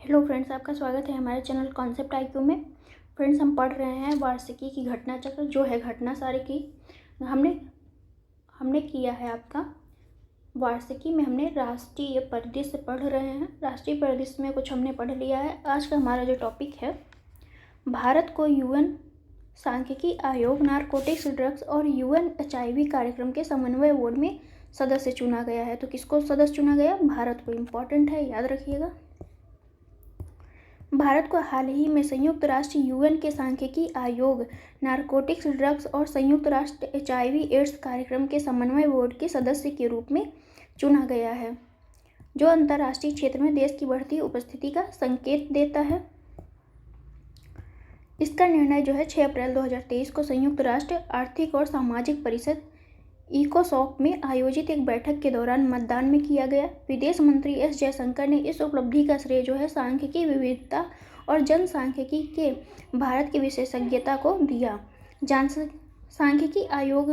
Hello friends, आपका स्वागत है हमारे चैनल कॉन्सेप्ट आईक्यू में। फ्रेंड्स, हम पढ़ रहे हैं वार्षिकी की घटना चक्र, जो है घटना सारी की हमने किया है। आपका वार्षिकी में हमने राष्ट्रीय परिदृश्य पढ़ रहे हैं। राष्ट्रीय परिदृश्य में कुछ हमने पढ़ लिया है। आज का हमारा जो टॉपिक है, भारत को यूएन सांख्यिकी आयोग, नारकोटिक्स, ड्रग्स और यूएन एचआईवी कार्यक्रम के समन्वय बोर्ड में सदस्य चुना गया है। तो किसको सदस्य चुना गया? भारत को। इम्पोर्टेंट है, याद रखिएगा। भारत को हाल ही में संयुक्त राष्ट्र यूएन के सांख्यिकी आयोग, नारकोटिक्स, ड्रग्स और संयुक्त राष्ट्र एचआईवी एड्स कार्यक्रम के समन्वय बोर्ड के सदस्य के रूप में चुना गया है, जो अंतर्राष्ट्रीय क्षेत्र में देश की बढ़ती उपस्थिति का संकेत देता है। इसका निर्णय जो है 6 अप्रैल 2023 को संयुक्त राष्ट्र आर्थिक और सामाजिक परिषद इकोसॉक में आयोजित एक बैठक के दौरान मतदान में किया गया। विदेश मंत्री एस जयशंकर ने इस उपलब्धि का श्रेय जो है सांख्यिकी विविधता और जनसांख्यिकी के भारत की विशेषज्ञता को दिया। सांख्यिकी आयोग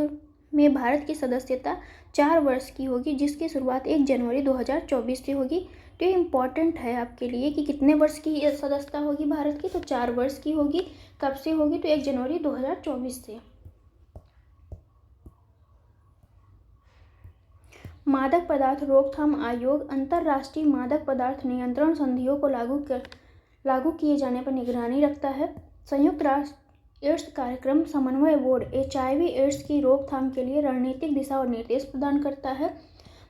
में भारत की सदस्यता 4 वर्ष की होगी, जिसकी शुरुआत 1 जनवरी 2024 से होगी। तो ये इम्पॉर्टेंट है आपके लिए कि कितने वर्ष की सदस्यता होगी भारत की। तो 4 वर्ष की होगी। कब से होगी? तो 1 जनवरी 2024 से। मादक पदार्थ रोकथाम आयोग अंतर्राष्ट्रीय मादक पदार्थ नियंत्रण संधियों को लागू किए जाने पर निगरानी रखता है। संयुक्त राष्ट्र एड्स कार्यक्रम समन्वय बोर्ड एचआईवी एड्स की रोकथाम के लिए रणनीतिक दिशा और निर्देश प्रदान करता है।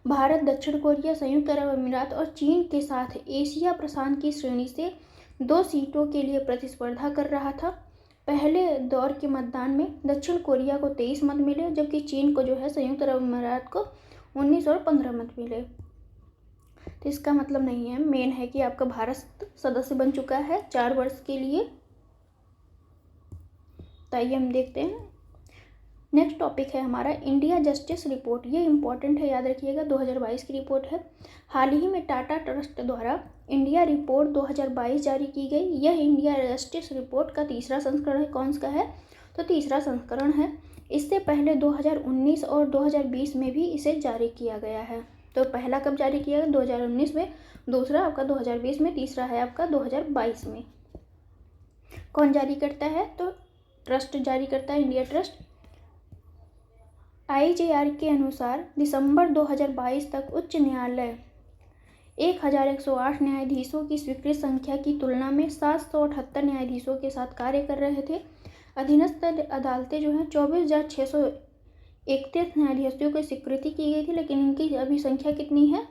भारत, दक्षिण कोरिया, संयुक्त अरब अमीरात और चीन के साथ एशिया प्रशांत की श्रेणी से 2 सीटों के लिए प्रतिस्पर्धा कर रहा था। पहले दौर के मतदान में दक्षिण कोरिया को 23 मत मिले, जबकि चीन को जो है संयुक्त अरब अमीरात को 19 और 15 मत मिले। तो इसका मतलब नहीं है, मेन है कि आपका भारत सदस्य बन चुका है 4 वर्ष के लिए। तो आइए हम देखते हैं। नेक्स्ट टॉपिक है हमारा इंडिया जस्टिस रिपोर्ट। ये इंपॉर्टेंट है, याद रखिएगा। 2022 की रिपोर्ट है। हाल ही में टाटा ट्रस्ट द्वारा इंडिया रिपोर्ट 2022 जारी की गई। यह इंडिया जस्टिस रिपोर्ट का तीसरा संस्करण है। कौन सा है? तो तीसरा संस्करण है। इससे पहले 2019 और 2020 में भी इसे जारी किया गया है। तो पहला कब जारी किया गया? 2019 में। दूसरा आपका 2020 में। तीसरा है आपका 2022 में। कौन जारी करता है? तो ट्रस्ट जारी करता है, इंडिया ट्रस्ट। आईजेआर के अनुसार दिसंबर 2022 तक उच्च न्यायालय 1108 न्यायाधीशों की स्वीकृत संख्या की तुलना में 778 न्यायाधीशों के साथ कार्य कर रहे थे। अधीनस्थ अदालतें जो हैं 24,631 न्यायाधीशों की स्वीकृति की गई थी, लेकिन इनकी अभी संख्या कितनी है?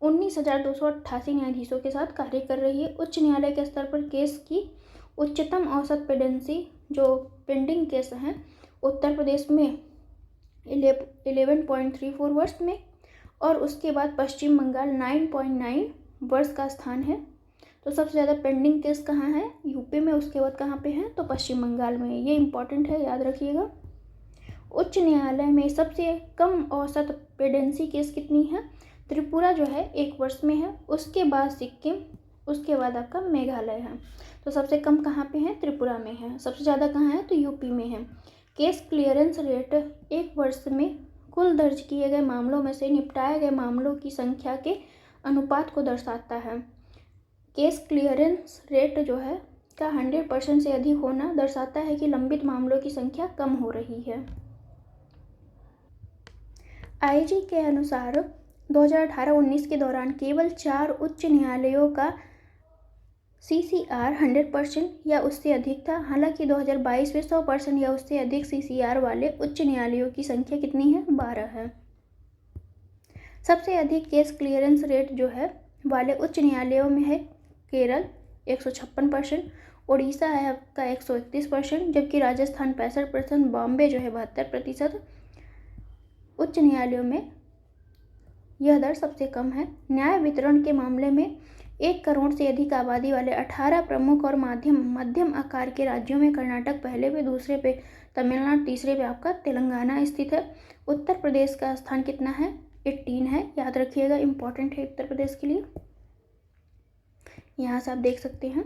19,288 न्यायाधीशों के साथ कार्य कर रही है। उच्च न्यायालय के स्तर पर केस की उच्चतम औसत पेंडेंसी, जो पेंडिंग केस हैं, उत्तर प्रदेश में 11.34 वर्ष में, और उसके बाद पश्चिम बंगाल 9.9 वर्ष का स्थान है। तो सबसे ज़्यादा पेंडिंग केस कहाँ है? यूपी में। उसके बाद कहाँ पे है? तो पश्चिम बंगाल में। ये इंपॉर्टेंट है, याद रखिएगा। उच्च न्यायालय में सबसे कम औसत पेंडेंसी केस कितनी है? त्रिपुरा जो है 1 वर्ष में है। उसके बाद सिक्किम, उसके बाद आपका मेघालय है। तो सबसे कम कहाँ पे है? त्रिपुरा में है। सबसे ज़्यादा कहाँ है? तो यूपी में है। केस क्लियरेंस रेट 1 वर्ष में कुल दर्ज किए गए मामलों में से निपटाए गए मामलों की संख्या के अनुपात को दर्शाता है। केस क्लियरेंस रेट जो है का 100% से अधिक होना दर्शाता है कि लंबित मामलों की संख्या कम हो रही है। आईजी के अनुसार 2018-19 के दौरान केवल 4 उच्च न्यायालयों का सीसीआर 100% या उससे अधिक था। हालांकि 2022 में 100% या उससे अधिक सीसीआर वाले उच्च न्यायालयों की संख्या कितनी है? 12 है। सबसे अधिक केस क्लियरेंस रेट जो है वाले उच्च न्यायालयों में है केरल 156%, उड़ीसा है आपका 131%, जबकि राजस्थान 65%, बॉम्बे जो है 72%। उच्च न्यायालयों में यह दर सबसे कम है। न्याय वितरण के मामले में 1 करोड़ से अधिक आबादी वाले 18 प्रमुख और मध्यम आकार के राज्यों में कर्नाटक पहले पे, दूसरे पे तमिलनाडु, तीसरे पे आपका तेलंगाना स्थित है। उत्तर प्रदेश का स्थान कितना है? 18 है, याद रखिएगा। इंपॉर्टेंट है उत्तर प्रदेश के लिए। यहाँ से आप देख सकते हैं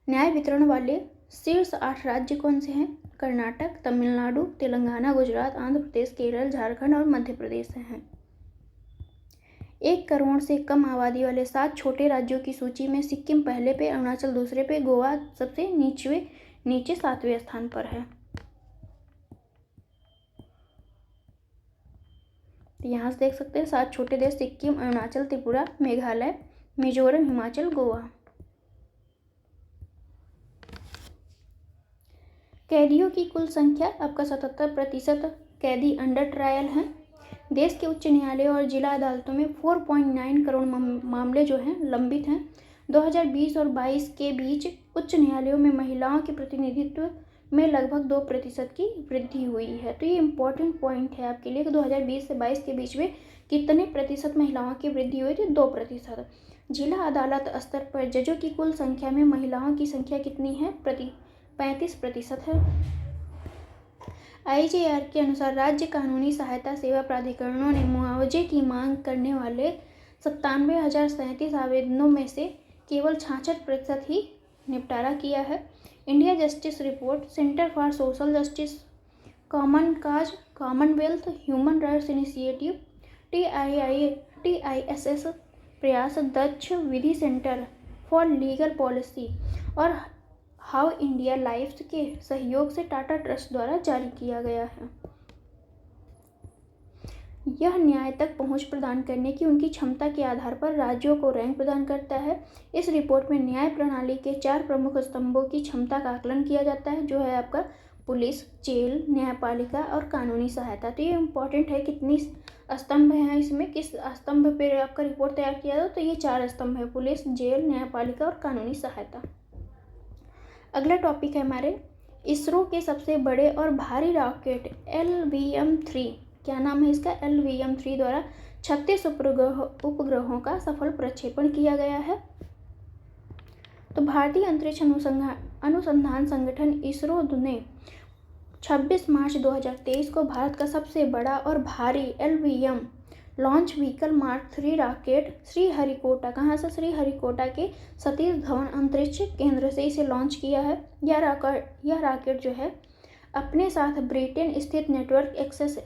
न्याय वितरण वाले शीर्ष 8 राज्य कौन से हैं? कर्नाटक, तमिलनाडु, तेलंगाना, गुजरात, आंध्र प्रदेश, केरल, झारखंड और मध्य प्रदेश हैं। 1 करोड़ से कम आबादी वाले 7 छोटे राज्यों की सूची में सिक्किम पहले पे, अरुणाचल दूसरे पे, गोवा सबसे नीचे 7वें स्थान पर है। तो यहाँ से देख सकते हैं 7 छोटे देश सिक्किम, अरुणाचल, त्रिपुरा, मेघालय, मिजोरम, हिमाचल, गोवा। कैदियों की कुल संख्या आपका 77% कैदी अंडर ट्रायल हैं। देश के उच्च न्यायालयों और जिला अदालतों में 4.9 करोड़ मामले जो हैं लंबित हैं। 2020 और 22 के बीच उच्च न्यायालयों में महिलाओं के प्रतिनिधित्व में लगभग 2% की वृद्धि हुई है। तो ये इंपॉर्टेंट पॉइंट है आपके लिए कि 2020 से 22 के बीच में कितने प्रतिशत महिलाओं की वृद्धि हुई थी? 2%। जिला अदालत स्तर पर जजों की कुल संख्या में महिलाओं की संख्या कितनी है? 35% है। IJR के अनुसार राज्य कानूनी सहायता सेवा प्राधिकरणों ने मुआवजे की मांग करने वाले 97,037 आवेदनों में से केवल 66% ही निपटारा किया है। India justice report, centre for social justice, common cause, Commonwealth human rights initiative, TISS प्रयास, दक्ष विधि सेंटर फॉर लीगल पॉलिसी और हाउ इंडिया लाइफ्स के सहयोग से टाटा ट्रस्ट द्वारा जारी किया गया है। यह न्याय तक पहुंच प्रदान करने की उनकी क्षमता के आधार पर राज्यों को रैंक प्रदान करता है। इस रिपोर्ट में न्याय प्रणाली के 4 प्रमुख स्तंभों की क्षमता का आकलन किया जाता है, जो है आपका पुलिस, जेल, न्यायपालिका और कानूनी सहायता। तो ये इम्पोर्टेंट है, कितनी स्तंभ हैं इसमें, किस स्तंभ पर आपका रिपोर्ट तैयार किया जाए, तो ये 4 स्तंभ है, पुलिस, जेल, न्यायपालिका और कानूनी सहायता। अगला टॉपिक है हमारे इसरो के सबसे बड़े और भारी रॉकेट LVM-3, क्या नाम है इसका? LVM-3 द्वारा 36 उपग्रहों का सफल प्रक्षेपण किया गया है। तो भारतीय अंतरिक्ष अनुसंधान संगठन इसरो ने 26 मार्च 2023 को भारत का सबसे बड़ा और भारी LVM launch vehicle mark 3 rocket Sriharikota, कहाँ से? श्रीहरिकोटा के सतीश धवन अंतरिक्ष केंद्र से इसे लॉन्च किया है। यह रॉकेट जो है अपने साथ ब्रिटेन स्थित network access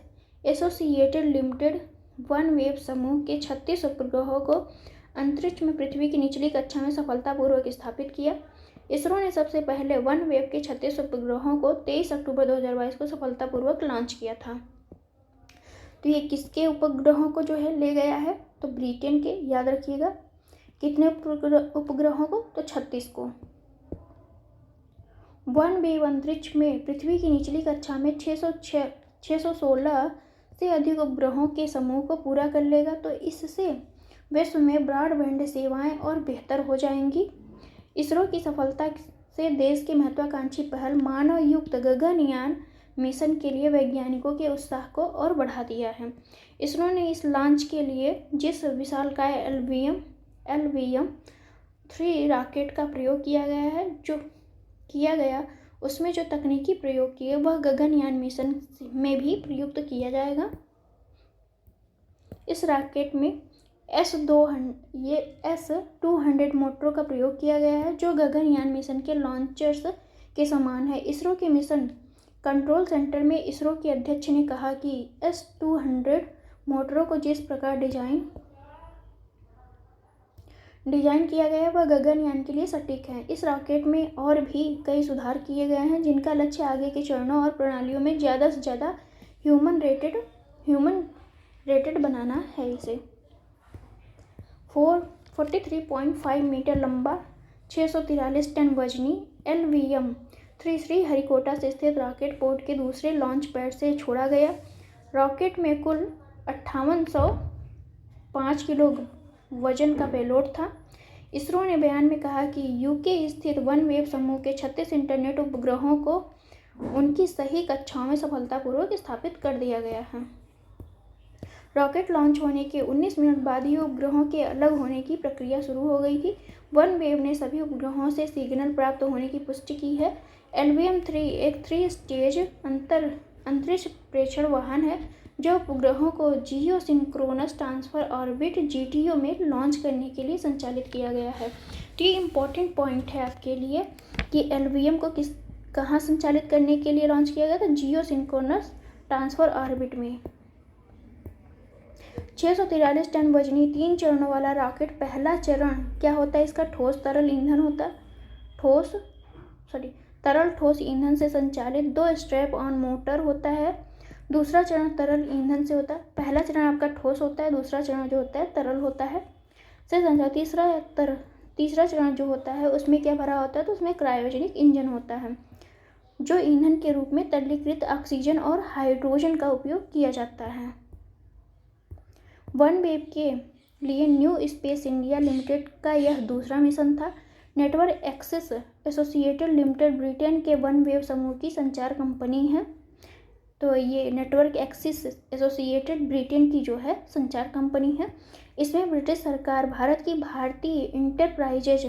associated limited OneWeb समूह के 36 उपग्रहों को अंतरिक्ष में पृथ्वी की निचली कक्षा में सफलतापूर्वक स्थापित किया। इसरो ने सबसे पहले OneWeb के 36 उपग्रहों को 23 अक्टूबर 2022 को सफलतापूर्वक लॉन्च किया था। तो ये किसके उपग्रहों को जो है ले गया है? तो ब्रिटेन के, याद रखिएगा। कितने उपग्रहों को? तो 36 को। OneWeb अंतरिक्ष में पृथ्वी की निचली कक्षा में 616 से अधिक उपग्रहों के समूह को पूरा कर लेगा। तो इससे विश्व में ब्रॉडबैंड सेवाएं और बेहतर हो जाएंगी। इसरो की सफलता से देश की महत्वाकांक्षी पहल मानव युक्त गगनयान मिशन के लिए वैज्ञानिकों के उत्साह को और बढ़ा दिया है। इसरो ने इस लॉन्च के लिए जिस विशालकाय LVM-3 रॉकेट का प्रयोग किया गया उसमें जो तकनीकी प्रयोग किए वह गगनयान मिशन में भी प्रयुक्त किया जाएगा। इस रॉकेट में S-200 मोटरों का प्रयोग किया गया है, जो गगनयान मिशन के लॉन्चर्स के समान है। इसरो के मिशन कंट्रोल सेंटर में इसरो के अध्यक्ष ने कहा कि S-200 मोटरों को जिस प्रकार डिजाइन किया गया है वह गगनयान के लिए सटीक है। इस रॉकेट में और भी कई सुधार किए गए हैं, जिनका लक्ष्य आगे के चरणों और प्रणालियों में ज़्यादा से ज़्यादा ह्यूमन रेटेड बनाना है। इसे 43.5 मीटर लंबा 643 टन वजनी LVM-3 श्रीहरिकोटा से स्थित रॉकेट पोर्ट के दूसरे लॉन्च पैड से छोड़ा गया। रॉकेट में कुल 5805 किलो वजन का पेलोड था। इसरो ने बयान में कहा कि UK स्थित OneWeb समूह के 36 इंटरनेट उपग्रहों को उनकी सही कक्षाओं में सफलतापूर्वक स्थापित कर दिया गया है। रॉकेट लॉन्च होने के 19 मिनट बाद ही उपग्रहों के अलग होने की प्रक्रिया शुरू हो गई थी। OneWeb ने सभी उपग्रहों से सिग्नल प्राप्त होने की पुष्टि की है। LVM-3 एक 3 स्टेज अंतरिक्ष प्रेक्षण वाहन है, जो उपग्रहों को जियो सिंक्रोनस ट्रांसफर ऑर्बिट GTO में लॉन्च करने के लिए संचालित किया गया है। तो ये इम्पोर्टेंट पॉइंट है आपके लिए कि LVM को कहाँ संचालित करने के लिए लॉन्च किया गया था? जियो सिंक्रोनस ट्रांसफर ऑर्बिट में। 643 टन वजनी 3 चरणों वाला रॉकेट, पहला चरण क्या होता है इसका? ठोस तरल ईंधन होता है, तरल ठोस ईंधन से संचालित 2 स्ट्रैप ऑन मोटर होता है। दूसरा चरण तरल ईंधन से होता है। पहला चरण आपका ठोस होता है, दूसरा चरण जो होता है तरल होता है से संचालित। तीसरा चरण जो होता है उसमें क्या भरा होता है? तो उसमें क्रायोजेनिक इंजन होता है, जो ईंधन के रूप में तरलीकृत ऑक्सीजन और हाइड्रोजन का उपयोग किया जाता है। वनवेव के लिए न्यू स्पेस इंडिया लिमिटेड का यह दूसरा मिशन था। Network access associated limited Britain के वनवेव समूह की संचार कंपनी है। तो ये नेटवर्क एक्सिस एसोसिएटेड ब्रिटेन की जो है संचार कंपनी है। इसमें ब्रिटिश सरकार, भारत की भारतीय इंटरप्राइजेज,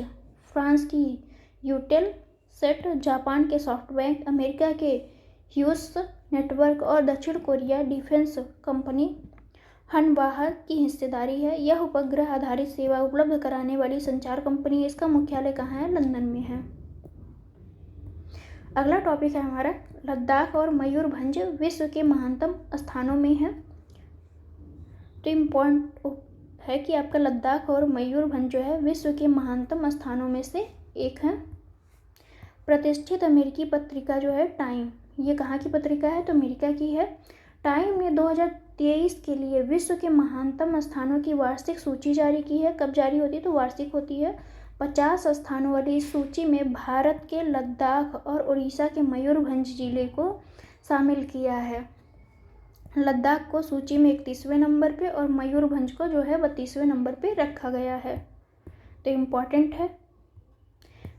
फ्रांस की यूटेल सेट, जापान के सॉफ्टबैंक, अमेरिका के ह्यूस नेटवर्क और दक्षिण कोरिया डिफेंस कंपनी हनबाह की हिस्सेदारी है। यह उपग्रह आधारित सेवा उपलब्ध कराने वाली संचार कंपनी है। इसका मुख्यालय कहाँ है? लंदन में है। अगला टॉपिक है हमारा लद्दाख और मयूरभंज विश्व के महानतम स्थानों में है। तो इम्पोर्टेंट है कि आपका लद्दाख और मयूरभंज जो है विश्व के महानतम स्थानों में से एक है। प्रतिष्ठित अमेरिकी पत्रिका जो है टाइम, ये कहाँ की पत्रिका है? तो अमेरिका की है। टाइम ने 2023 के लिए विश्व के महानतम स्थानों की वार्षिक सूची जारी की है। कब जारी होती है? तो वार्षिक होती है। 50 स्थानों वाली इस सूची में भारत के लद्दाख और उड़ीसा के मयूरभंज जिले को शामिल किया है। लद्दाख को सूची में 31वें नंबर पे और मयूरभंज को जो है 32वें नंबर पे रखा गया है। तो इम्पॉर्टेंट है।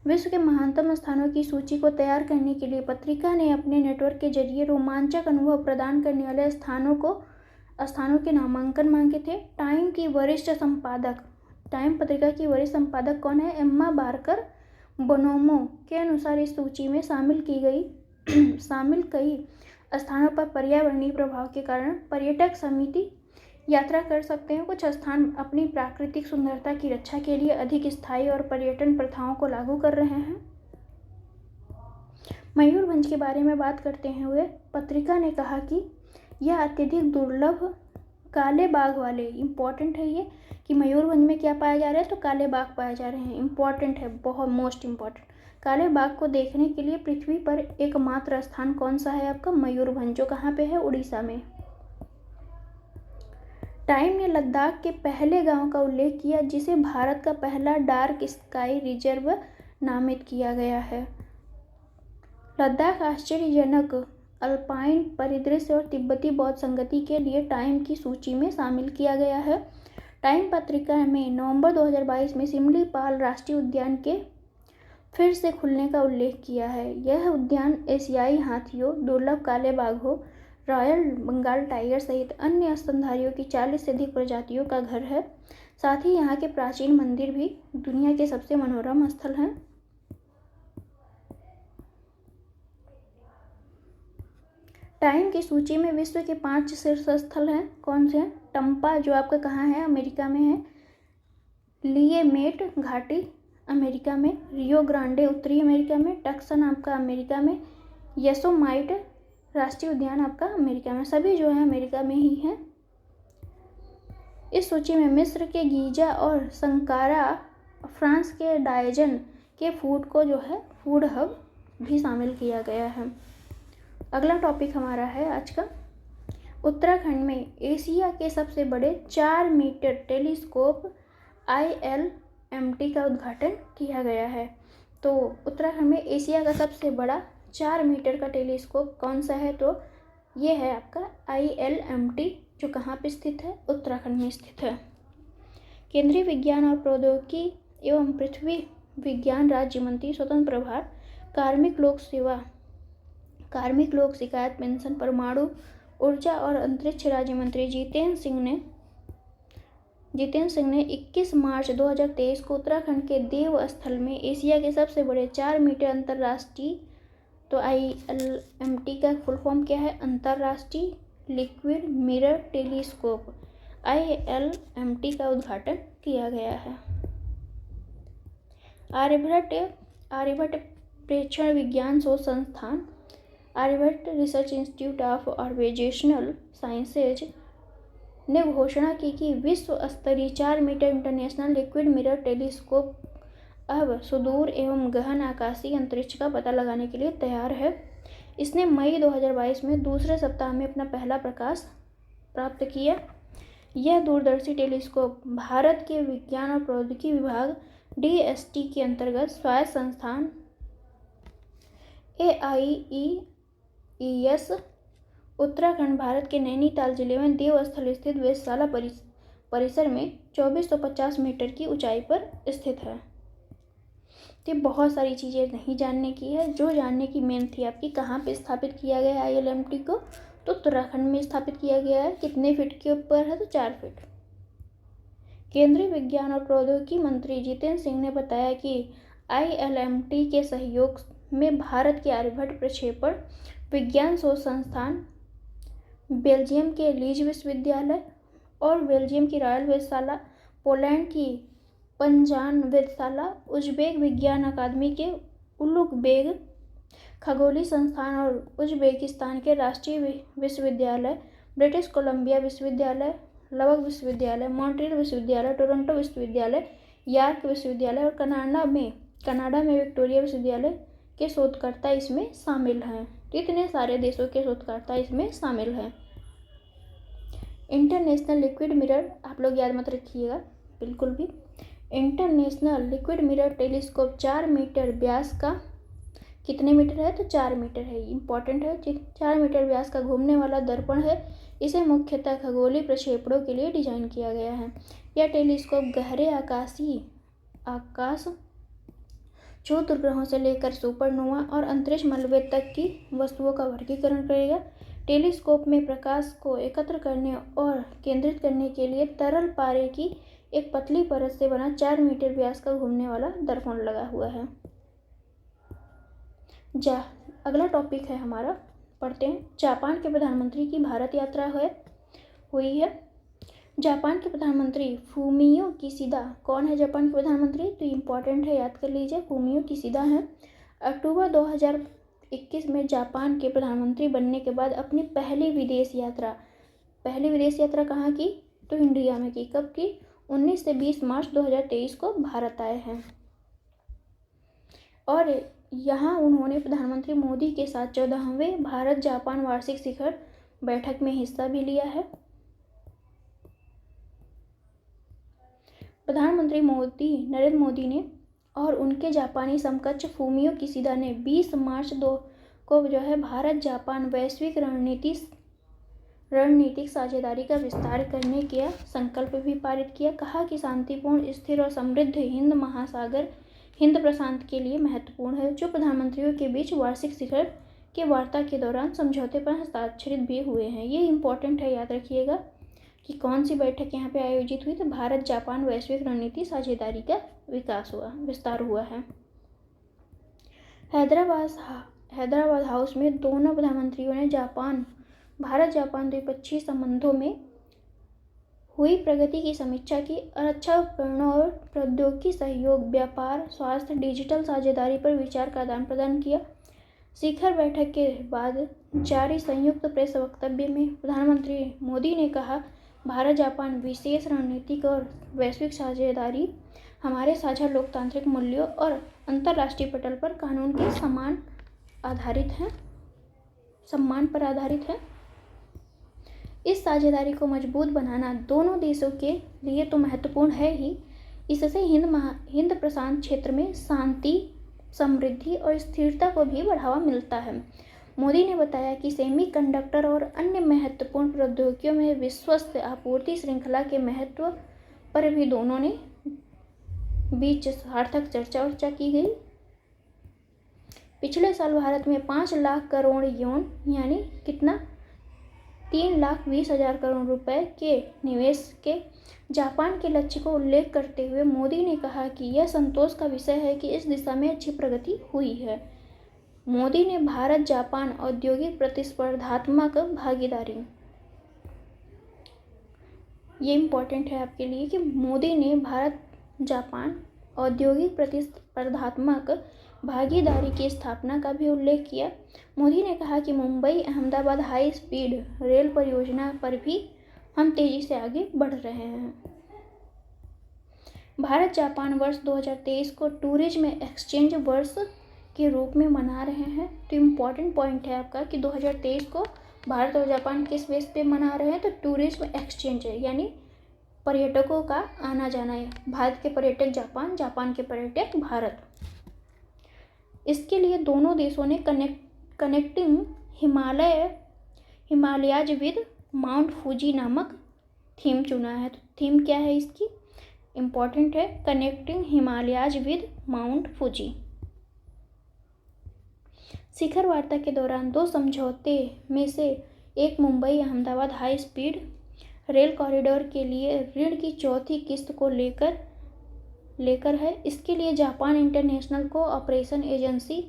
विश्व के महानतम स्थानों की सूची को तैयार करने के लिए पत्रिका ने अपने नेटवर्क के जरिए रोमांचक अनुभव प्रदान करने वाले स्थानों के नामांकन मांगे थे। टाइम पत्रिका की वरिष्ठ संपादक कौन है? एम्मा बार्कर बोनोमो के अनुसार इस सूची में शामिल कई स्थानों पर पर्यावरणीय प्रभाव के कारण पर्यटक समिति यात्रा कर सकते हैं। कुछ स्थान अपनी प्राकृतिक सुंदरता की रक्षा के लिए अधिक स्थायी और पर्यटन प्रथाओं को लागू कर रहे हैं। मयूरभंज के बारे में बात करते हुए पत्रिका ने कहा कि यह अत्यधिक दुर्लभ काले बाघ वाले, इम्पॉर्टेंट है ये कि मयूरभंज में क्या पाया जा रहा है? तो काले बाघ पाए जा रहे हैं। इम्पॉर्टेंट है, बहुत मोस्ट इम्पॉर्टेंट। काले बाघ को देखने के लिए पृथ्वी पर एकमात्र स्थान कौन सा है? आपका मयूरभंज, जो कहाँ पे है? उड़ीसा में। टाइम ने लद्दाख के पहले गांव का उल्लेख किया जिसे भारत का पहला डार्क स्काई रिजर्व नामित किया गया है। लद्दाख आश्चर्यजनक अल्पाइन परिदृश्य और तिब्बती बौद्ध संगति के लिए टाइम की सूची में शामिल किया गया है। टाइम पत्रिका में नवंबर 2022 में सिमलीपाल राष्ट्रीय उद्यान के फिर से खुलने का उल्लेख किया है। यह उद्यान एशियाई हाथियों, दुर्लभ काले बाघों, रॉयल बंगाल टाइगर सहित अन्य स्तनधारियों की 40 से अधिक प्रजातियों का घर है। साथ ही यहाँ के प्राचीन मंदिर भी दुनिया के सबसे मनोरम स्थल हैं। टाइम की सूची में विश्व के 5 शीर्ष स्थल हैं। कौन से हैं? टम्पा जो आपका कहाँ है? अमेरिका में है। लिएमेट घाटी अमेरिका में। रियो ग्रांडे उत्तरी अमेरिका में। टक्सन आपका अमेरिका में। योसेमाइट राष्ट्रीय उद्यान आपका अमेरिका में। सभी जो है अमेरिका में ही हैं। इस सूची में मिस्र के गीजा और संकारा, फ्रांस के डायजन के फूड को जो है फूड हब भी शामिल किया गया है। अगला टॉपिक हमारा है आज का उत्तराखंड में एशिया के सबसे बड़े 4 मीटर टेलीस्कोप ILMT का उद्घाटन किया गया है। तो उत्तराखंड में एशिया का सबसे बड़ा 4 मीटर का टेलीस्कोप कौन सा है? तो ये है आपका ILMT, जो कहाँ पे स्थित है? उत्तराखंड में स्थित है। केंद्रीय विज्ञान और प्रौद्योगिकी एवं पृथ्वी विज्ञान राज्य मंत्री स्वतंत्र प्रभार कार्मिक लोक शिकायत पेंशन, परमाणु ऊर्जा और अंतरिक्ष राज्य मंत्री जितेंद्र सिंह ने 21 मार्च 2023 को उत्तराखंड के देवस्थल में एशिया के सबसे बड़े 4 मीटर अंतर्राष्ट्रीय, तो ILMT का फुल फॉर्म क्या है? अंतर्राष्ट्रीय लिक्विड मिरर टेलीस्कोप ILMT का उद्घाटन किया गया है। आर्यभट्ट प्रेक्षण विज्ञान शोध संस्थान, Aryabhatta research institute of organisational sciences ने घोषणा की कि विश्व स्तरीय 4 metre international liquid mirror telescope अब सुदूर एवं गहन आकाशीय अंतरिक्ष का पता लगाने के लिए तैयार है। इसने मई 2022 में दूसरे सप्ताह में अपना पहला प्रकाश प्राप्त किया। यह दूरदर्शी टेलीस्कोप भारत के विज्ञान और प्रौद्योगिकी विभाग DST के अंतर्गत स्वायत्त संस्थान AIEES उत्तराखंड भारत के नैनीताल जिले में देवस्थल स्थित वेधशाला परिसर में 2450 मीटर की ऊंचाई पर स्थित है। तो बहुत सारी चीज़ें नहीं जानने की है। जो जानने की मेन थी आपकी, कहाँ पे स्थापित किया गया है ILMT को, तो उत्तराखंड में स्थापित किया गया है। कितने फीट के ऊपर है, तो 4 फीट। केंद्रीय विज्ञान और प्रौद्योगिकी मंत्री जितेंद्र सिंह ने बताया कि ILMT के सहयोग में भारत के आर्यभट्ट प्रक्षेपण विज्ञान शोध संस्थान, बेल्जियम के लीज विश्वविद्यालय और बेल्जियम की रॉयल वेधशाला, पोलैंड की पंजान वेधशाला, उज्बेक विज्ञान अकादमी के उलुगबेग खगोलीय संस्थान और उज्बेकिस्तान के राष्ट्रीय विश्वविद्यालय, ब्रिटिश कोलंबिया विश्वविद्यालय, लवग विश्वविद्यालय, मॉन्ट्रियल विश्वविद्यालय, टोरंटो विश्वविद्यालय, यॉर्क विश्वविद्यालय और कनाडा में विक्टोरिया विश्वविद्यालय के शोधकर्ता इसमें शामिल हैं। इतने सारे देशों के शोधकर्ता इसमें शामिल हैं। इंटरनेशनल लिक्विड मिरर आप लोग याद मत रखिएगा बिल्कुल भी। International liquid mirror telescope 4 metre व्यास का, कितने मीटर है, तो 4 मीटर है, इंपॉर्टेंट है। 4 मीटर व्यास का घूमने वाला दर्पण है। इसे मुख्यतः खगोलीय प्रक्षेपणों के लिए डिजाइन किया गया है। यह टेलीस्कोप गहरे आकाश क्षुद्रग्रहों से लेकर सुपरनोवा और अंतरिक्ष मलबे तक की वस्तुओं का वर्गीकरण करेगा। टेलीस्कोप में प्रकाश को एकत्र करने और केंद्रित करने के लिए तरल पारे की एक पतली परत से बना 4 मीटर व्यास का घूमने वाला दर्पण लगा हुआ है। अगला टॉपिक है हमारा, पढ़ते हैं। जापान के प्रधानमंत्री की भारत यात्रा हुई है। जापान के प्रधानमंत्री फूमियो किशिदा, कौन है जापान के प्रधानमंत्री, तो इम्पॉर्टेंट है, याद कर लीजिए, फूमियो किशिदा हैं। अक्टूबर 2021 में जापान के प्रधानमंत्री बनने के बाद अपनी पहली विदेश यात्रा कहाँ की, तो इंडिया में की। कब की, 19 से 20 मार्च 2023 को भारत आए हैं और यहाँ उन्होंने प्रधानमंत्री मोदी के साथ 14वें भारत जापान वार्षिक शिखर बैठक में हिस्सा भी लिया है। प्रधानमंत्री नरेंद्र मोदी ने और उनके जापानी समकक्ष फूमियो किशिदा ने 20 मार्च को जो है भारत जापान वैश्विक रणनीतिक साझेदारी का विस्तार करने का संकल्प भी पारित किया। कहा कि शांतिपूर्ण, स्थिर और समृद्ध हिंद महासागर हिंद प्रशांत के लिए महत्वपूर्ण है। जो प्रधानमंत्रियों के बीच वार्षिक शिखर के वार्ता के दौरान समझौते पर हस्ताक्षरित भी हुए हैं। ये इंपॉर्टेंट है, याद रखिएगा कि कौन सी बैठक यहाँ पे आयोजित हुई, तो भारत जापान वैश्विक रणनीति साझेदारी का विस्तार हुआ है। हैदराबाद हाउस में दोनों प्रधानमंत्रियों ने भारत जापान द्विपक्षीय संबंधों में हुई प्रगति की समीक्षा की। रक्षा उपकरणों और प्रौद्योगिकी सहयोग, व्यापार, स्वास्थ्य, डिजिटल साझेदारी पर विचार का आदान प्रदान किया। शिखर बैठक के बाद जारी संयुक्त प्रेस वक्तव्य में प्रधानमंत्री मोदी ने कहा, भारत जापान विशेष रणनीतिक और वैश्विक साझेदारी हमारे साझा लोकतांत्रिक मूल्यों और अंतर्राष्ट्रीय पटल पर कानून के सम्मान पर आधारित है। इस साझेदारी को मजबूत बनाना दोनों देशों के लिए तो महत्वपूर्ण है ही, इससे हिंद प्रशांत क्षेत्र में शांति, समृद्धि और स्थिरता को भी बढ़ावा मिलता है। मोदी ने बताया कि सेमीकंडक्टर और अन्य महत्वपूर्ण प्रौद्योगिकियों में विश्वस्त आपूर्ति श्रृंखला के महत्व पर भी दोनों ने बीच सार्थक चर्चा की गई। पिछले साल भारत में 5 लाख करोड़ येन यानी कितना, 3,20,000 करोड़ रुपए के निवेश के जापान के लक्ष्य को उल्लेख करते हुए मोदी ने कहा कि यह संतोष का विषय है कि इस दिशा में अच्छी प्रगति हुई है। मोदी ने भारत जापान औद्योगिक प्रतिस्पर्धात्मक भागीदारी, ये इम्पोर्टेंट है आपके लिए कि मोदी ने भारत जापान औद्योगिक प्रतिस्पर्धात्मक भागीदारी की स्थापना का भी उल्लेख किया। मोदी ने कहा कि Mumbai Ahmedabad high speed rail परियोजना पर भी हम तेज़ी से आगे बढ़ रहे हैं। भारत जापान वर्ष 2023 को टूरिज्म एक्सचेंज वर्ष के रूप में मना रहे हैं। तो इम्पॉर्टेंट पॉइंट है आपका कि 2023 को भारत और जापान किस बेस पे मना रहे हैं, तो टूरिज्म एक्सचेंज है, यानी पर्यटकों का आना जाना है। भारत के पर्यटक जापान, जापान के पर्यटक भारत। इसके लिए दोनों देशों ने connecting Himalayas with Mount Fuji नामक थीम चुना है। तो थीम क्या है इसकी, इम्पॉर्टेंट है, connecting Himalayas with Mount Fuji. शिखर वार्ता के दौरान दो समझौते में से एक Mumbai Ahmedabad high speed rail corridor के लिए ऋण की चौथी किस्त को लेकर है। इसके लिए जापान इंटरनेशनल कोऑपरेशन एजेंसी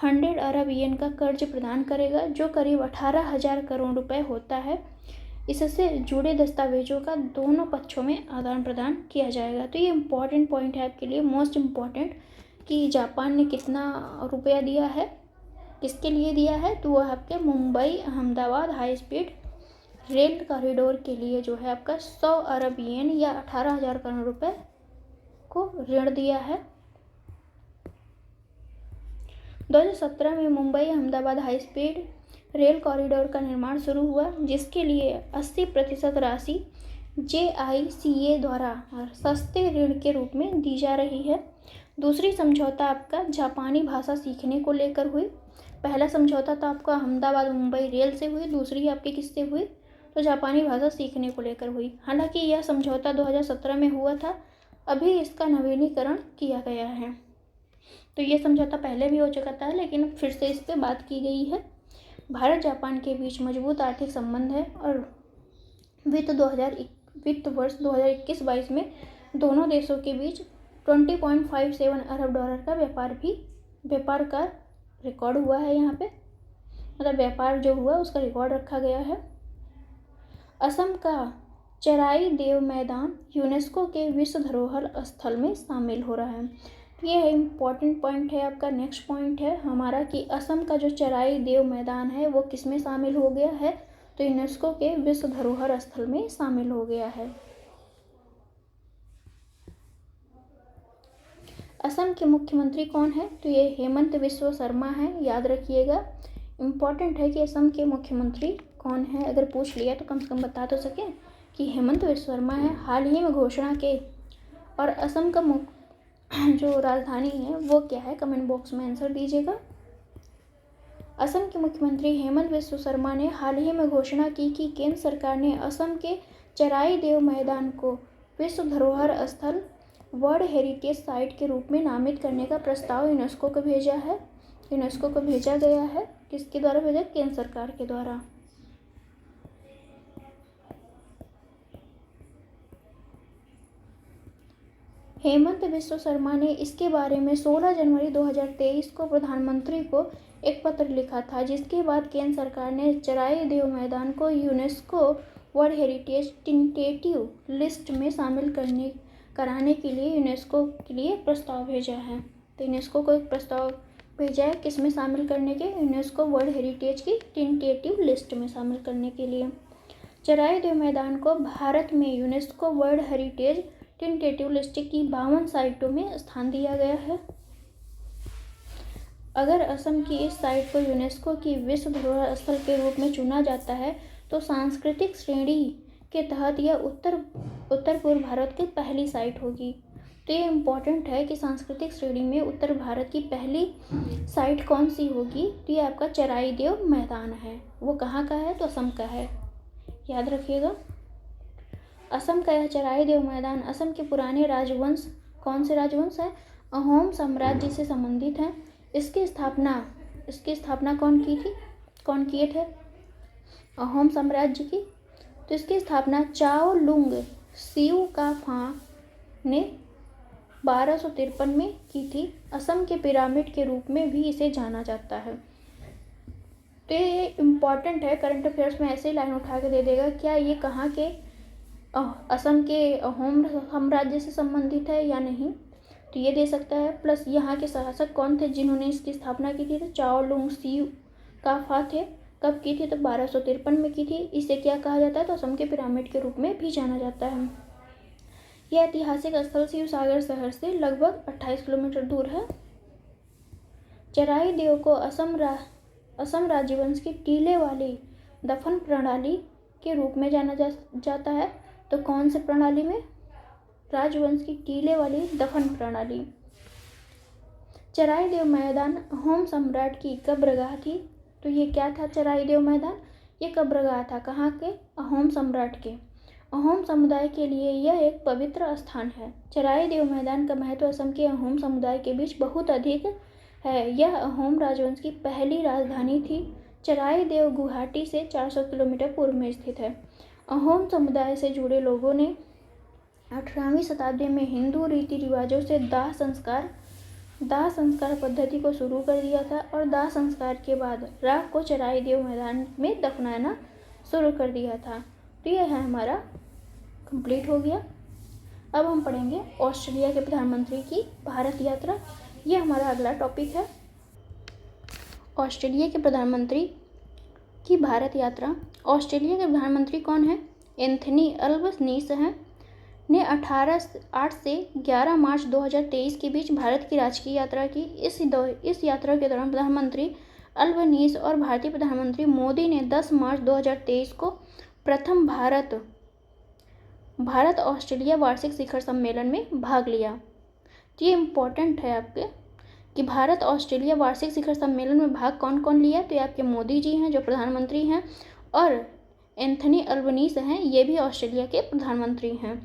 100 अरब येन का कर्ज प्रदान करेगा, जो करीब 18,000 करोड़ रुपए होता है। इससे जुड़े दस्तावेजों का दोनों पक्षों में आदान प्रदान किया जाएगा। तो ये इम्पॉर्टेंट पॉइंट है आपके लिए, मोस्ट इम्पॉर्टेंट, कि जापान ने कितना रुपया दिया है, किसके लिए दिया है, तो वह आपके Mumbai Ahmedabad high speed rail corridor के लिए जो है आपका 100 अरब येन या 18,000 करोड़ रुपए को ऋण दिया है। 2017 में Mumbai Ahmedabad high speed rail corridor का निर्माण शुरू हुआ, जिसके लिए 80% राशि JICA द्वारा सस्ते ऋण के रूप में दी जा रही है। दूसरी समझौता आपका जापानी भाषा सीखने को लेकर हुई। पहला समझौता तो आपका अहमदाबाद मुंबई रेल से हुई, दूसरी आपकी किससे हुई, तो जापानी भाषा सीखने को लेकर हुई। हालांकि यह समझौता 2017 में हुआ था, अभी इसका नवीनीकरण किया गया है। तो ये समझौता पहले भी हो चुका था, लेकिन फिर से इस पर बात की गई है। भारत जापान के बीच मजबूत आर्थिक संबंध है और वित्त वर्ष 2021-22 में दोनों देशों के बीच 20.57 अरब डॉलर का व्यापार का रिकॉर्ड हुआ है। यहाँ पे मतलब व्यापार जो हुआ उसका रिकॉर्ड रखा गया है। असम का चराई देव मैदान यूनेस्को के विश्व धरोहर स्थल में शामिल हो रहा है। ये है इम्पॉर्टेंट पॉइंट है आपका। नेक्स्ट पॉइंट है हमारा कि असम का जो चराई देव मैदान है वो किस में शामिल हो गया है, तो यूनेस्को के विश्व धरोहर स्थल में शामिल हो गया है। असम के मुख्यमंत्री कौन है, तो ये हेमंत बिस्वा शर्मा है, याद रखिएगा। इम्पॉर्टेंट है कि असम के मुख्यमंत्री कौन है, अगर पूछ लिया तो कम से कम बता तो सकें कि हेमंत बिस्वा शर्मा है। हाल ही में घोषणा के और असम का जो राजधानी है वो क्या है, कमेंट बॉक्स में आंसर दीजिएगा। असम के मुख्यमंत्री हेमंत बिस्वा शर्मा ने हाल ही में घोषणा की कि केंद्र सरकार ने असम के चराई देव मैदान को विश्व धरोहर स्थल वर्ल्ड हेरिटेज साइट के रूप में नामित करने का प्रस्ताव यूनेस्को को भेजा है। यूनेस्को को भेजा गया है, किसके द्वारा भेजा, केंद्र सरकार के द्वारा। हेमंत बिस्वा शर्मा ने इसके बारे में 16 जनवरी 2023 को प्रधानमंत्री को एक पत्र लिखा था, जिसके बाद केंद्र सरकार ने चराई देव मैदान को UNESCO world heritage tentative list में शामिल कराने के लिए यूनेस्को के लिए प्रस्ताव भेजा है। तो यूनेस्को को एक प्रस्ताव भेजा है किस में शामिल करने के, यूनेस्को वर्ल्ड हेरिटेज की टेंटेटिव लिस्ट में शामिल करने के लिए। चराई देव मैदान को भारत में UNESCO world heritage tentative list की 52 साइटों में स्थान दिया गया है। अगर असम की इस साइट को यूनेस्को की विश्व धरोहर स्थल के रूप में चुना जाता है तो सांस्कृतिक श्रेणी के तहत यह उत्तर पूर्व भारत की पहली साइट होगी। तो ये इम्पॉर्टेंट है कि सांस्कृतिक श्रेणी में उत्तर भारत की पहली साइट कौन सी होगी, तो ये आपका चराई देव मैदान है। वो कहाँ का है, तो असम का है, याद रखिएगा। असम का यह चराई देव मैदान असम के पुराने राजवंश, कौन से राजवंश है, अहोम साम्राज्य से संबंधित है। इसकी स्थापना कौन किए थे, अहोम साम्राज्य की। तो इसकी स्थापना चाओ लुंग सिउकाफा ने 1253 में की थी। असम के पिरामिड के रूप में भी इसे जाना जाता है। तो ये इम्पॉर्टेंट है, करंट अफेयर्स में ऐसे ही लाइन उठा के दे देगा, क्या ये कहाँ के असम के अहोम साम्राज्य से संबंधित है या नहीं, तो ये दे सकता है। प्लस यहाँ के शासक कौन थे जिन्होंने इसकी स्थापना की थी, तो चाओ लुंग सिउकाफा थे। कब की थी? तो 1253 में की थी। इसे क्या कहा जाता है? तो असम के पिरामिड के रूप में भी जाना जाता है। यह ऐतिहासिक स्थल शिव सागर शहर से लगभग 28 किलोमीटर दूर है। चराई देव को असम राजवंश की टीले वाली दफन प्रणाली के रूप में जाना जाता है। तो कौन से प्रणाली में? राजवंश की टीले वाली दफन प्रणाली। चराई देव मैदान अहोम सम्राट की कब्रगाह थी। तो ये क्या था चराई देव मैदान? ये कब्रगाह था। कहाँ के? अहोम सम्राट के। अहोम समुदाय के लिए यह एक पवित्र स्थान है। चराई देव मैदान का महत्व असम के अहोम समुदाय के बीच बहुत अधिक है। यह अहोम राजवंश की पहली राजधानी थी। चराई देव गुवाहाटी से 400 किलोमीटर पूर्व में स्थित है। अहोम समुदाय से जुड़े लोगों ने 18वीं शताब्दी में हिंदू रीति रिवाजों से दाह संस्कार पद्धति को शुरू कर दिया था और दाह संस्कार के बाद राख को चराई देव मैदान में दफनाना शुरू कर दिया था। तो यह है हमारा कंप्लीट हो गया। अब हम पढ़ेंगे ऑस्ट्रेलिया के प्रधानमंत्री की भारत यात्रा। ये हमारा अगला टॉपिक है, ऑस्ट्रेलिया के प्रधानमंत्री की भारत यात्रा। ऑस्ट्रेलिया के प्रधानमंत्री कौन है? एंथनी अल्बनीज़ हैं। ने 8 से 11 मार्च 2023 के बीच भारत की राजकीय यात्रा की। इस यात्रा के दौरान प्रधानमंत्री अल्बनीज़ और भारतीय प्रधानमंत्री मोदी ने 10 मार्च 2023 को प्रथम भारत ऑस्ट्रेलिया वार्षिक शिखर सम्मेलन में भाग लिया। तो ये इम्पोर्टेंट है आपके कि भारत ऑस्ट्रेलिया वार्षिक शिखर सम्मेलन में भाग कौन कौन लिया। तो ये आपके मोदी जी हैं जो प्रधानमंत्री हैं, और एंथनी अल्बनीज़ हैं, ये भी ऑस्ट्रेलिया के प्रधानमंत्री हैं।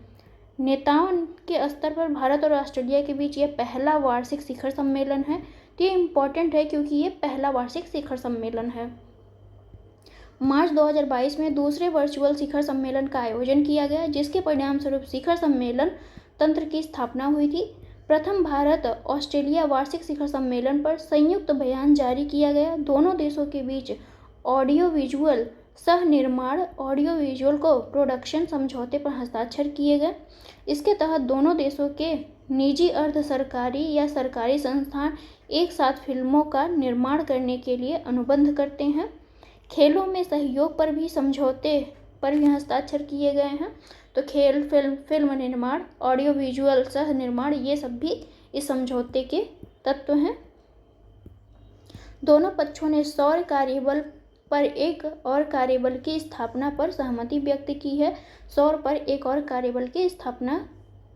नेताओं के स्तर पर भारत और ऑस्ट्रेलिया के बीच ये पहला वार्षिक शिखर सम्मेलन है। तो ये इम्पोर्टेंट है क्योंकि ये पहला वार्षिक शिखर सम्मेलन है। मार्च 2022 में दूसरे वर्चुअल शिखर सम्मेलन का आयोजन किया गया, जिसके परिणाम स्वरूप शिखर सम्मेलन तंत्र की स्थापना हुई थी। प्रथम भारत ऑस्ट्रेलिया वार्षिक शिखर सम्मेलन पर संयुक्त बयान जारी किया गया। दोनों देशों के बीच ऑडियो विजुअल सह निर्माण ऑडियो विजुअल को प्रोडक्शन समझौते पर हस्ताक्षर किए गए। इसके तहत दोनों देशों के निजी अर्ध सरकारी या सरकारी संस्थान एक साथ फिल्मों का निर्माण करने के लिए अनुबंध करते हैं। खेलों में सहयोग पर भी समझौते पर भी हस्ताक्षर किए गए हैं। तो खेल, फिल्म निर्माण, ऑडियो विजुअल सह निर्माण, ये सब भी इस समझौते के तत्व हैं। दोनों पक्षों ने सौर कार्यबल पर एक और कार्यबल की स्थापना पर सहमति व्यक्त की है। सौर पर एक और कार्यबल की स्थापना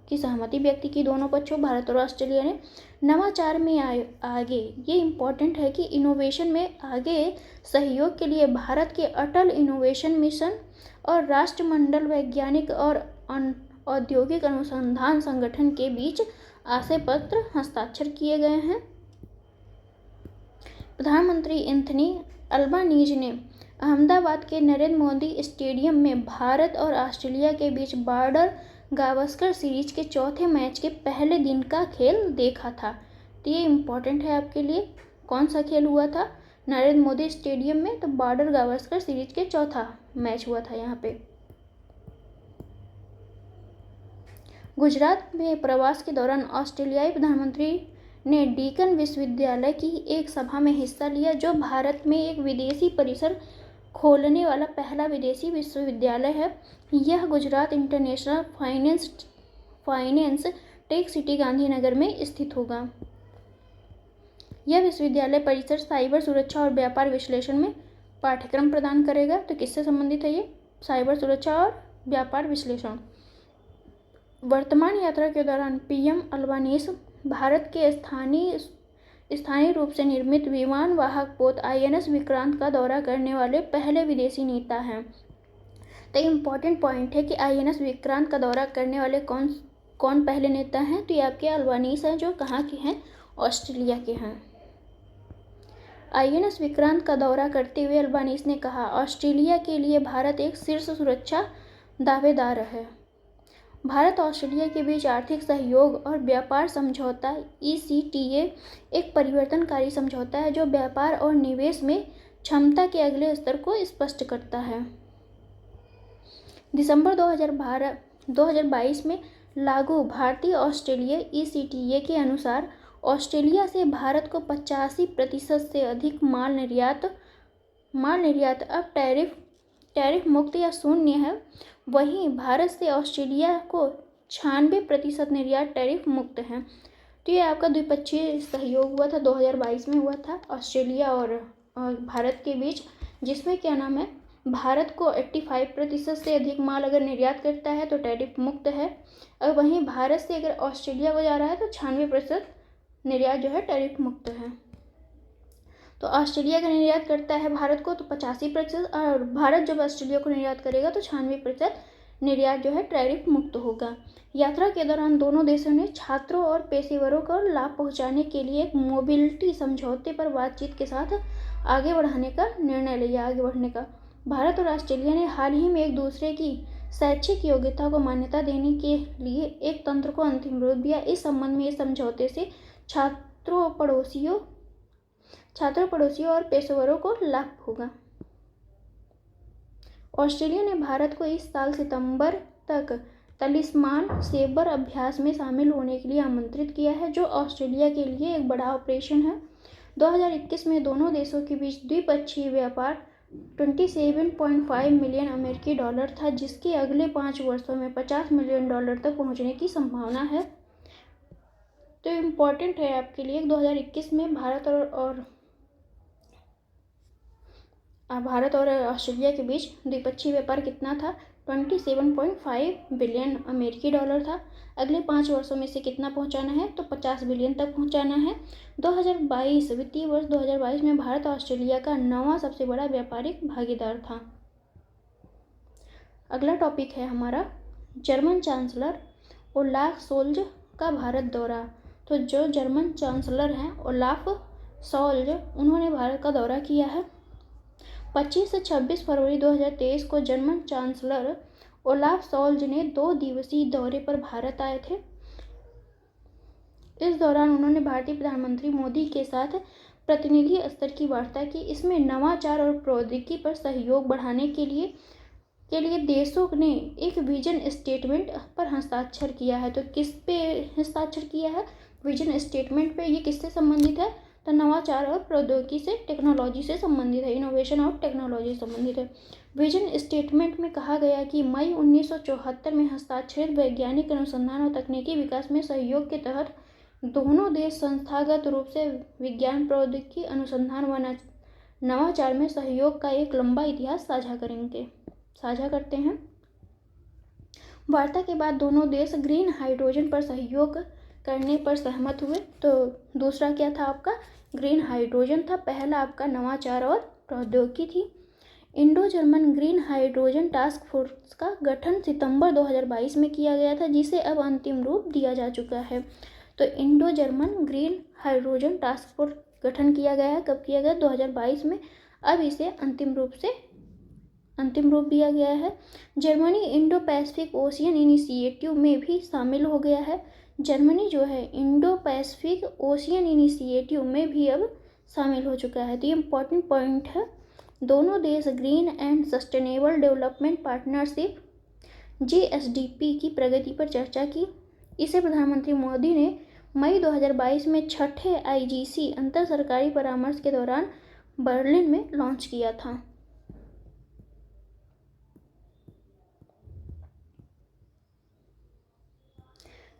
की सहमति व्यक्त की दोनों पक्षों, भारत और ऑस्ट्रेलिया ने। नवाचार में आगे, ये इम्पोर्टेंट है कि इनोवेशन में आगे सहयोग के लिए भारत के अटल इनोवेशन मिशन और राष्ट्रमंडल वैज्ञानिक और औद्योगिक अनुसंधान संगठन के बीच आशय पत्र हस्ताक्षर किए गए हैं। प्रधानमंत्री एंथनी अल्बानीज ने अहमदाबाद के नरेंद्र मोदी स्टेडियम में भारत और ऑस्ट्रेलिया के बीच बॉर्डर गावस्कर सीरीज के चौथे मैच के पहले दिन का खेल देखा था। तो ये इम्पोर्टेंट है आपके लिए। कौन सा खेल हुआ था? नरेंद्र मोदी स्टेडियम में। तो बॉर्डर गावस्कर सीरीज के चौथा मैच हुआ था यहाँ पे। गुजरात में प्रवास के दौरान ऑस्ट्रेलियाई प्रधानमंत्री ने डीकन विश्वविद्यालय की एक सभा में हिस्सा लिया, जो भारत में एक विदेशी परिसर खोलने वाला पहला विदेशी विश्वविद्यालय है। यह Gujarat international finance tech city Gandhinagar में स्थित होगा। यह विश्वविद्यालय परिसर साइबर सुरक्षा और व्यापार विश्लेषण में पाठ्यक्रम प्रदान करेगा। तो किससे संबंधित है ये? साइबर सुरक्षा और व्यापार विश्लेषण। वर्तमान यात्रा के दौरान पीएम अल्बानीज़ भारत के स्थानीय रूप से निर्मित विमान वाहक पोत INS विक्रांत का दौरा करने वाले पहले विदेशी नेता हैं। तो इम्पोर्टेंट पॉइंट है कि INS विक्रांत का दौरा करने वाले कौन पहले नेता हैं? तो ये आपके अल्बानीज़ हैं, जो कहाँ के हैं? ऑस्ट्रेलिया के हैं। INS विक्रांत का दौरा करते हुए अल्बानीज़ ने कहा, ऑस्ट्रेलिया के लिए भारत एक शीर्ष सुरक्षा दावेदार है। भारत ऑस्ट्रेलिया के बीच आर्थिक सहयोग और व्यापार समझौता ECTA एक परिवर्तनकारी समझौता है, जो व्यापार और निवेश में क्षमता के अगले स्तर को स्पष्ट करता है। दिसंबर 2022 में लागू भारतीय ऑस्ट्रेलिया ECTA के अनुसार ऑस्ट्रेलिया से भारत को 85% से अधिक माल निर्यात माल निर्यात अब टैरिफ मुक्त या शून्य है। वहीं भारत से ऑस्ट्रेलिया को 96% निर्यात टैरिफ मुक्त है। तो ये आपका द्विपक्षीय सहयोग हुआ था, 2022 में हुआ था ऑस्ट्रेलिया और भारत के बीच, जिसमें क्या नाम है, भारत को 85% से अधिक माल अगर निर्यात करता है तो टैरिफ मुक्त है, और वहीं भारत से अगर ऑस्ट्रेलिया को जा रहा है तो 96% निर्यात जो है टैरिफ मुक्त है। तो ऑस्ट्रेलिया का निर्यात करता है भारत को तो 85%, और भारत जब ऑस्ट्रेलिया को निर्यात करेगा तो 96% निर्यात जो है टैरिफ मुक्त होगा। यात्रा के दौरान दोनों देशों ने छात्रों और पेशेवरों को लाभ पहुंचाने के लिए एक मोबिलिटी समझौते पर बातचीत के साथ आगे बढ़ने का निर्णय लिया। भारत और ऑस्ट्रेलिया ने हाल ही में एक दूसरे की शैक्षिक योग्यता को मान्यता देने के लिए एक तंत्र को अंतिम रूप दिया। इस संबंध में इस समझौते से छात्रों, पड़ोसियों और पेशेवरों को लाभ होगा। ऑस्ट्रेलिया ने भारत को इस साल सितंबर तक तलिस्मान सेबर अभ्यास में शामिल होने के लिए आमंत्रित किया है, जो ऑस्ट्रेलिया के लिए एक बड़ा ऑपरेशन है। 2021 में दोनों देशों के बीच द्विपक्षीय व्यापार 27.5 मिलियन अमेरिकी डॉलर था, जिसके अगले 5 वर्षों में 50 मिलियन डॉलर तक पहुंचने की संभावना है। तो इम्पोर्टेंट है आपके लिए, 2021 में भारत और ऑस्ट्रेलिया के बीच द्विपक्षीय व्यापार कितना था, 27.5 बिलियन अमेरिकी डॉलर था। अगले 5 वर्षों में से कितना पहुंचाना है, तो 50 बिलियन तक पहुंचाना है। 2022 वित्तीय वर्ष 2022 में भारत ऑस्ट्रेलिया का 9वां सबसे बड़ा व्यापारिक भागीदार था। अगला टॉपिक है हमारा जर्मन चांसलर ओलाफ सोल्ज का भारत दौरा। तो जो जर्मन चांसलर हैं ओलाफ सोल्ज, उन्होंने भारत का दौरा किया है। 25 से 26 फरवरी 2023 को जर्मन चांसलर ओलाफ सोल्ज ने 2 दिवसीय दौरे पर भारत आए थे। इस दौरान उन्होंने भारतीय प्रधानमंत्री मोदी के साथ प्रतिनिधि स्तर की वार्ता की। इसमें नवाचार और प्रौद्योगिकी पर सहयोग बढ़ाने के लिए देशों ने एक विजन स्टेटमेंट पर हस्ताक्षर किया है। तो किस पे हस्ताक्षर किया है, विजन स्टेटमेंट पे। ये किससे संबंधित है, तो नवाचार और प्रौद्योगिकी से, टेक्नोलॉजी से संबंधित है, इनोवेशन और टेक्नोलॉजी से संबंधित है। विजन स्टेटमेंट में कहा गया कि मई 1974 में हस्ताक्षरित वैज्ञानिक अनुसंधान और तकनीकी विकास में सहयोग के तहत दोनों देश संस्थागत रूप से विज्ञान, प्रौद्योगिकी, अनुसंधान व नवाचार में सहयोग का एक लंबा इतिहास साझा करते हैं। वार्ता के बाद दोनों देश ग्रीन हाइड्रोजन पर सहयोग करने पर सहमत हुए। तो दूसरा क्या था आपका, ग्रीन हाइड्रोजन था। पहला आपका नवाचार और प्रौद्योगिकी थी। Indo German green hydrogen task force का गठन सितंबर 2022 में किया गया था, जिसे अब अंतिम रूप दिया जा चुका है। तो Indo German green hydrogen task force गठन किया गया है, कब किया गया, 2022 में। अब इसे अंतिम रूप दिया गया है। Germany Indo Pacific ocean initiative में भी शामिल हो गया है। जर्मनी जो है इंडो पैसिफिक ओशियन इनिशिएटिव में भी अब शामिल हो चुका है। तो ये इम्पोर्टेंट पॉइंट है। दोनों देश green and sustainable development partnership GSDP की प्रगति पर चर्चा की। इसे प्रधानमंत्री मोदी ने मई 2022 में 6ठे IGC अंतर सरकारी परामर्श के दौरान बर्लिन में लॉन्च किया था।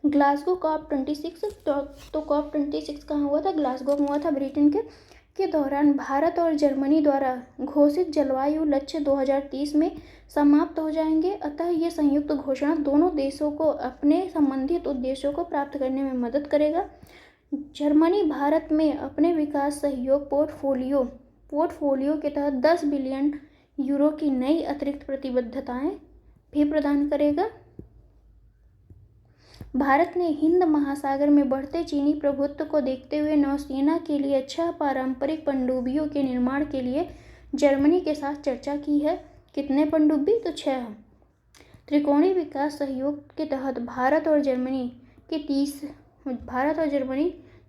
Glasgow COP26। तो COP26 कहाँ हुआ था, ग्लासगो में हुआ था, ब्रिटेन के दौरान भारत और जर्मनी द्वारा घोषित जलवायु लक्ष्य 2030 में समाप्त हो जाएंगे। अतः ये संयुक्त घोषणा दोनों देशों को अपने संबंधित उद्देश्यों को प्राप्त करने में मदद करेगा। जर्मनी भारत में अपने विकास सहयोग पोर्टफोलियो के तहत 10 बिलियन यूरो की नई अतिरिक्त प्रतिबद्धताएं भी प्रदान करेगा। भारत ने हिंद महासागर में बढ़ते चीनी प्रभुत्व को देखते हुए नौसेना के लिए 6 पारंपरिक पनडुब्बियों के निर्माण के लिए जर्मनी के साथ चर्चा की है। कितने पनडुब्बी, तो 6। त्रिकोणीय विकास सहयोग के तहत भारत और जर्मनी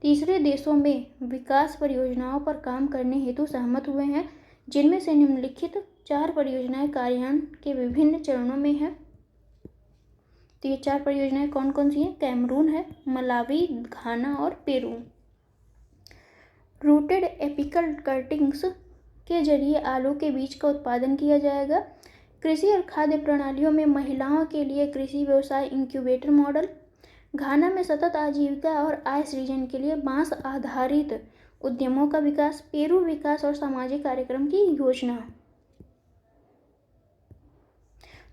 तीसरे देशों में विकास परियोजनाओं पर काम करने हेतु सहमत हुए हैं, जिनमें से निम्नलिखित 4 परियोजनाएं कार्यान्वयन के विभिन्न चरणों में हैं। तो ये 4 परियोजनाएं कौन कौन सी हैं, कैमरून है, मलावी, घाना और पेरू। रूटेड एपिकल कटिंग्स के जरिए आलू के बीज का उत्पादन किया जाएगा। कृषि और खाद्य प्रणालियों में महिलाओं के लिए कृषि व्यवसाय इंक्यूबेटर मॉडल। घाना में सतत आजीविका और आय सृजन के लिए बांस आधारित उद्यमों का विकास। पेरू विकास और सामाजिक कार्यक्रम की योजना।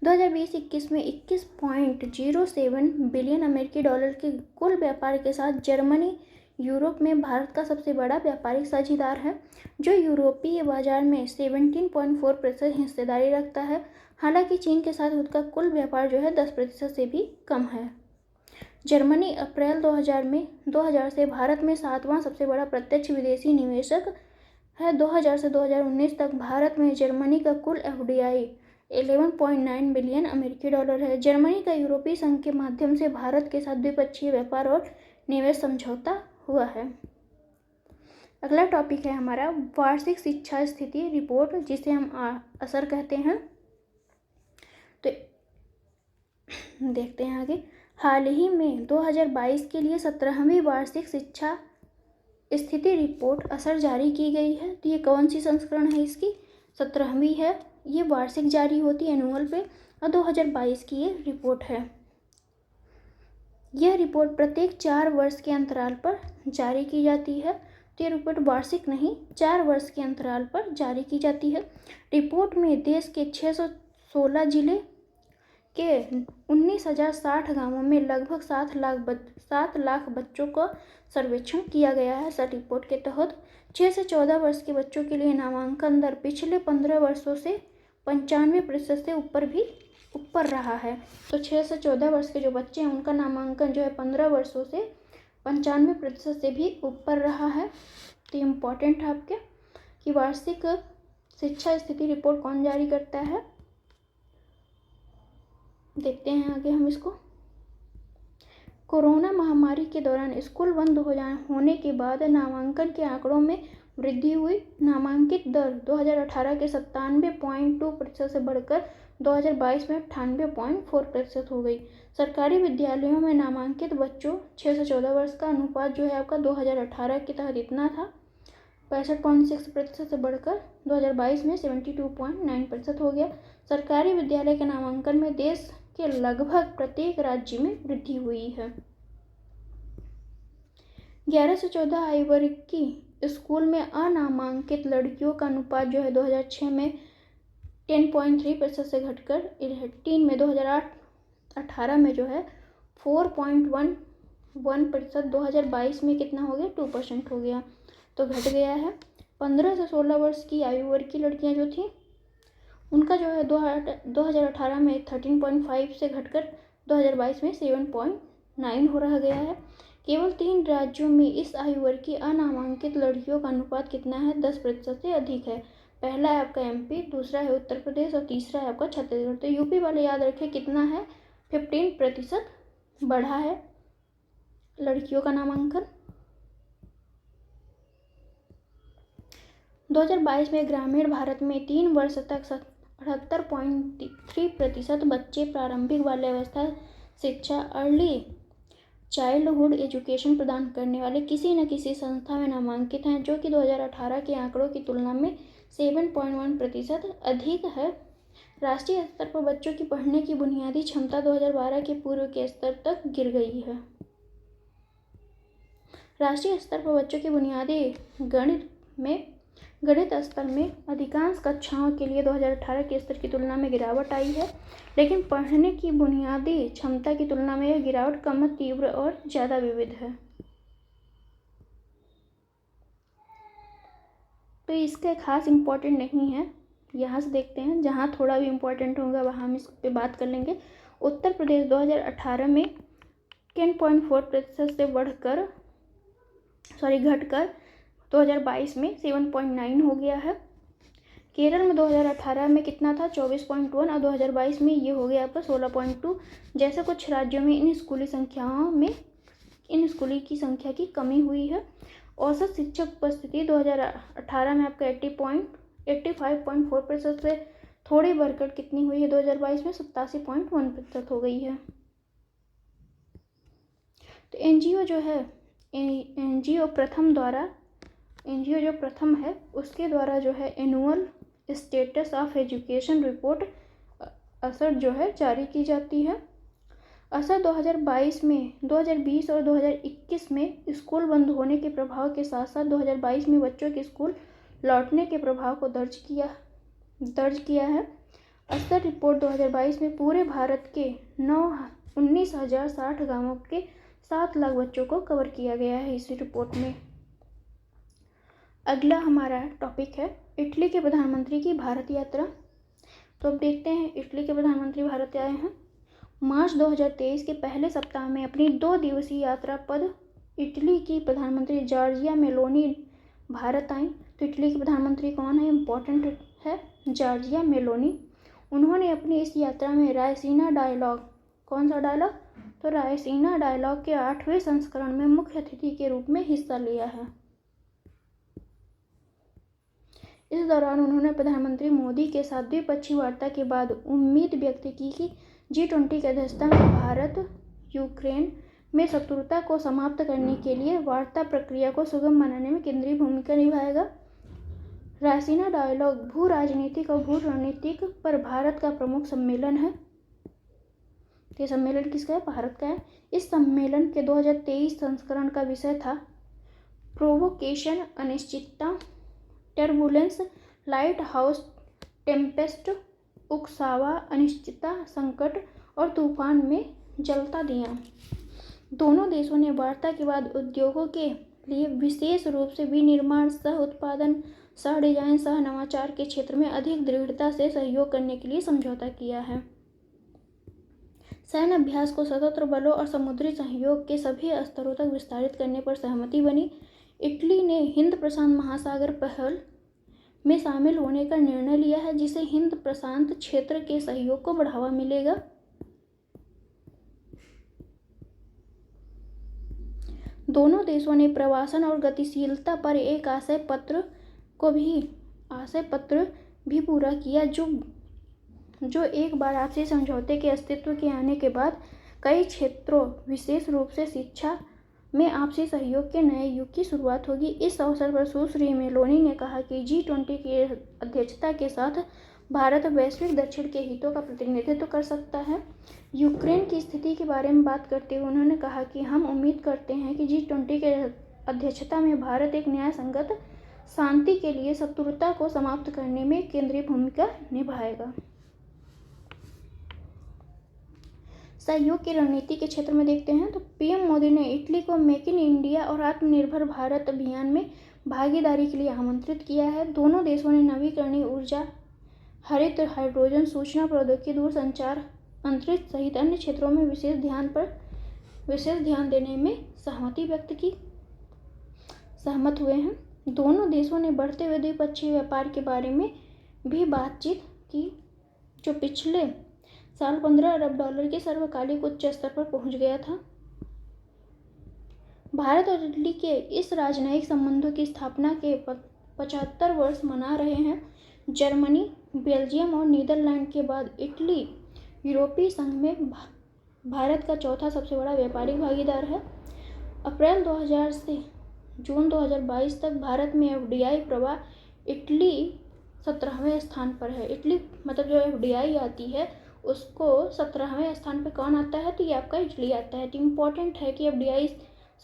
2020-21 में 21.07 बिलियन अमेरिकी डॉलर के कुल व्यापार के साथ जर्मनी यूरोप में भारत का सबसे बड़ा व्यापारिक साझेदार है, जो यूरोपीय बाजार में 17.4% हिस्सेदारी रखता है। हालांकि चीन के साथ उसका कुल व्यापार जो है 10% से भी कम है। जर्मनी अप्रैल 2000 से भारत में 7वां सबसे बड़ा प्रत्यक्ष विदेशी निवेशक है। 2000 से 2019 तक भारत में जर्मनी का कुल FDI 11.9 बिलियन अमेरिकी डॉलर है। जर्मनी का यूरोपीय संघ के माध्यम से भारत के साथ द्विपक्षीय व्यापार और निवेश समझौता हुआ है। अगला टॉपिक है हमारा वार्षिक शिक्षा स्थिति रिपोर्ट, जिसे हम असर कहते हैं। तो देखते हैं आगे। हाल ही में 2022 के लिए 17वीं वार्षिक शिक्षा स्थिति रिपोर्ट असर जारी की गई है। तो ये कौन सी संस्करण है इसकी? 17वीं है। ये वार्षिक जारी होती है एनुअल पे, और 2022 की ये रिपोर्ट है। यह रिपोर्ट प्रत्येक 4 वर्ष के अंतराल पर जारी की जाती है। तो ये रिपोर्ट वार्षिक नहीं, 4 वर्ष के अंतराल पर जारी की जाती है। रिपोर्ट में देश के 616 जिले के 19,060 गांवों में लगभग 7 लाख बच्चों का सर्वेक्षण किया गया है। इस रिपोर्ट के तहत 6 से 14 वर्ष के बच्चों के लिए नामांकन दर पिछले 15 वर्षों से 95% से ऊपर रहा है। तो 6 से 14 वर्ष के जो बच्चे हैं उनका नामांकन जो है 15 वर्षों से 95% से भी ऊपर रहा है। तो इम्पॉर्टेंट है आपके कि वार्षिक शिक्षा स्थिति रिपोर्ट कौन जारी करता है। देखते हैं आगे हम इसको। कोरोना महामारी के दौरान स्कूल बंद होने के बाद नामांकन के आंकड़ों में वृद्धि हुई। नामांकित दर 2018 के 97.2% से बढ़कर 2022 में 98.4% हो गई। सरकारी विद्यालयों में नामांकित बच्चों 6 से 14 वर्ष का अनुपात जो है आपका 2018 के तहत इतना था 65.6% से बढ़कर 2022 में 72.9% हो गया। सरकारी विद्यालय के नामांकन में देश के लगभग प्रत्येक राज्य में वृद्धि हुई है। 11 से 14 आयु वर्ग की स्कूल में अनामांकित लड़कियों का अनुपात जो है 2006 में 10.3% से घटकर 18 में 2018 में जो है 4.11%, 2022 में कितना हो गया 2% हो गया, तो घट गया है। 15 से 16 वर्ष की आयु वर्ग की लड़कियां जो थी उनका जो है 2018 में 13.5 से घटकर 2022 में 7.9 हो रहा गया है। केवल 3 राज्यों में इस आयु वर्ग की अनामांकित लड़कियों का अनुपात कितना है 10% से अधिक है। पहला है आपका MP, दूसरा है उत्तर प्रदेश और तीसरा है आपका छत्तीसगढ़। तो यूपी वाले याद रखें कितना है 15% बढ़ा है लड़कियों का नामांकन। 2022 में ग्रामीण भारत में 3 वर्ष तक 78.3% बच्चे प्रारंभिक बाल्यावस्था शिक्षा अर्ली चाइल्डहुड एजुकेशन प्रदान करने वाले किसी न किसी संस्था में नामांकित हैं, जो कि 2018 के आंकड़ों की तुलना में 7.1% अधिक है। राष्ट्रीय स्तर पर बच्चों की पढ़ने की बुनियादी क्षमता 2012 के पूर्व के स्तर तक गिर गई है। राष्ट्रीय स्तर पर बच्चों की बुनियादी गणित स्तर में अधिकांश कक्षाओं के लिए 2018 के स्तर की तुलना में गिरावट आई है, लेकिन पढ़ने की बुनियादी क्षमता की तुलना में यह गिरावट कम तीव्र और ज़्यादा विविध है। तो इसका खास इम्पोर्टेंट नहीं है, यहाँ से देखते हैं जहाँ थोड़ा भी इम्पोर्टेंट होगा वहाँ हम इस पर बात कर लेंगे। उत्तर प्रदेश 2018 में 10.4% से घटकर 2022 में 7.9 हो गया है। केरल में 2018 में कितना था 24.1 और 2022 में ये हो गया आपका 16.2। जैसे कुछ राज्यों में इन स्कूली की संख्या की कमी हुई है। औसत शिक्षक उपस्थिति 2018 में आपका 85.4% से थोड़ी बढ़कर कितनी हुई है 2022 में 87.1% हो गई है। तो NGO जो है NGO प्रथम द्वारा एनजीओ जो प्रथम है उसके द्वारा जो है annual status of education report असर जो है जारी की जाती है। असर 2020 और 2021 में स्कूल बंद होने के प्रभाव के साथ साथ 2022 में बच्चों के स्कूल लौटने के प्रभाव को दर्ज किया है। असर रिपोर्ट 2022 में पूरे भारत के 19,060 गांवों के 7 लाख बच्चों को कवर किया गया है इसी रिपोर्ट में। अगला हमारा टॉपिक है इटली के प्रधानमंत्री की भारत यात्रा। तो अब देखते हैं इटली के प्रधानमंत्री भारत आए हैं। मार्च 2023 के पहले सप्ताह में अपनी 2 दिवसीय यात्रा पर इटली की प्रधानमंत्री जॉर्जिया मेलोनी भारत आई। तो इटली के प्रधानमंत्री कौन है, इम्पोर्टेंट है, जॉर्जिया मेलोनी। उन्होंने अपनी इस यात्रा में रायसीना डायलॉग, कौन सा डायलॉग, तो रायसीना डायलॉग के 8वें संस्करण में मुख्य अतिथि के रूप में हिस्सा लिया है। इस दौरान उन्होंने प्रधानमंत्री मोदी के साथ द्विपक्षीय वार्ता के बाद उम्मीद व्यक्त की कि G20 की अध्यक्षता में भारत यूक्रेन में शत्रुता को समाप्त करने के लिए वार्ता प्रक्रिया को सुगम बनाने में केंद्रीय भूमिका निभाएगा। रायसीना डायलॉग भू राजनीतिक और भू रणनीतिक पर भारत का प्रमुख सम्मेलन है। ये सम्मेलन किसका है, भारत का है। इस सम्मेलन के 2023 संस्करण का विषय था प्रोवोकेशन, अनिश्चितता, टर्बुलेंस, लाइट हाउस टेम्पेस्ट, उकसावा, अनिश्चितता, संकट और तूफान में जलता दिया। दोनों देशों ने वार्ता के बाद उद्योगों के लिए विशेष रूप से विनिर्माण, सह उत्पादन, सह डिजाइन, सह नवाचार के क्षेत्र में अधिक दृढ़ता से सहयोग करने के लिए समझौता किया है। सैन्य अभ्यास को सशस्त्र बलों और समुद्री सहयोग के सभी स्तरों तक विस्तारित करने पर सहमति बनी। इटली ने हिंद प्रशांत महासागर पहल में शामिल होने का निर्णय लिया है, जिससे हिंद प्रशांत क्षेत्र के सहयोग को बढ़ावा मिलेगा। दोनों देशों ने प्रवासन और गतिशीलता पर एक आशय पत्र भी पूरा किया, जो एक बार आपसी समझौते के अस्तित्व के आने के बाद कई क्षेत्रों, विशेष रूप से शिक्षा में आपसी सहयोग के नए युग की शुरुआत होगी। इस अवसर पर सुश्री मेलोनी ने कहा कि G20 की अध्यक्षता के साथ भारत वैश्विक दक्षिण के हितों का प्रतिनिधित्व कर सकता है। यूक्रेन की स्थिति के बारे में बात करते हुए उन्होंने कहा कि हम उम्मीद करते हैं कि G20 के अध्यक्षता में भारत एक न्याय संगत शांति के लिए शत्रुता को समाप्त करने में केंद्रीय भूमिका निभाएगा। सहयोग की रणनीति के क्षेत्र में देखते हैं तो पीएम मोदी ने इटली को मेक इन इंडिया और आत्मनिर्भर भारत अभियान में भागीदारी के लिए आमंत्रित किया है। दोनों देशों ने नवीकरणीय ऊर्जा, हरित हाइड्रोजन, सूचना प्रौद्योगिकी, दूरसंचार, अंतरिक्ष सहित अन्य क्षेत्रों में विशेष ध्यान देने में सहमत हुए हैं। दोनों देशों ने बढ़ते हुए द्विपक्षीय व्यापार के बारे में भी बातचीत की, जो पिछले साल $15 अरब के सर्वकालिक उच्च स्तर पर पहुंच गया था। भारत और इटली के इस राजनयिक संबंधों की स्थापना के 75 वर्ष मना रहे हैं। जर्मनी, बेल्जियम और नीदरलैंड के बाद इटली यूरोपीय संघ में भारत का चौथा सबसे बड़ा व्यापारिक भागीदार है। अप्रैल 2000 से जून 2022 तक भारत में FDI प्रवाह इटली 17वें स्थान पर है। इटली मतलब जो FDI आती है उसको 17वें स्थान पे कौन आता है, तो ये आपका इटली आता है। तो इम्पोर्टेंट है कि FDI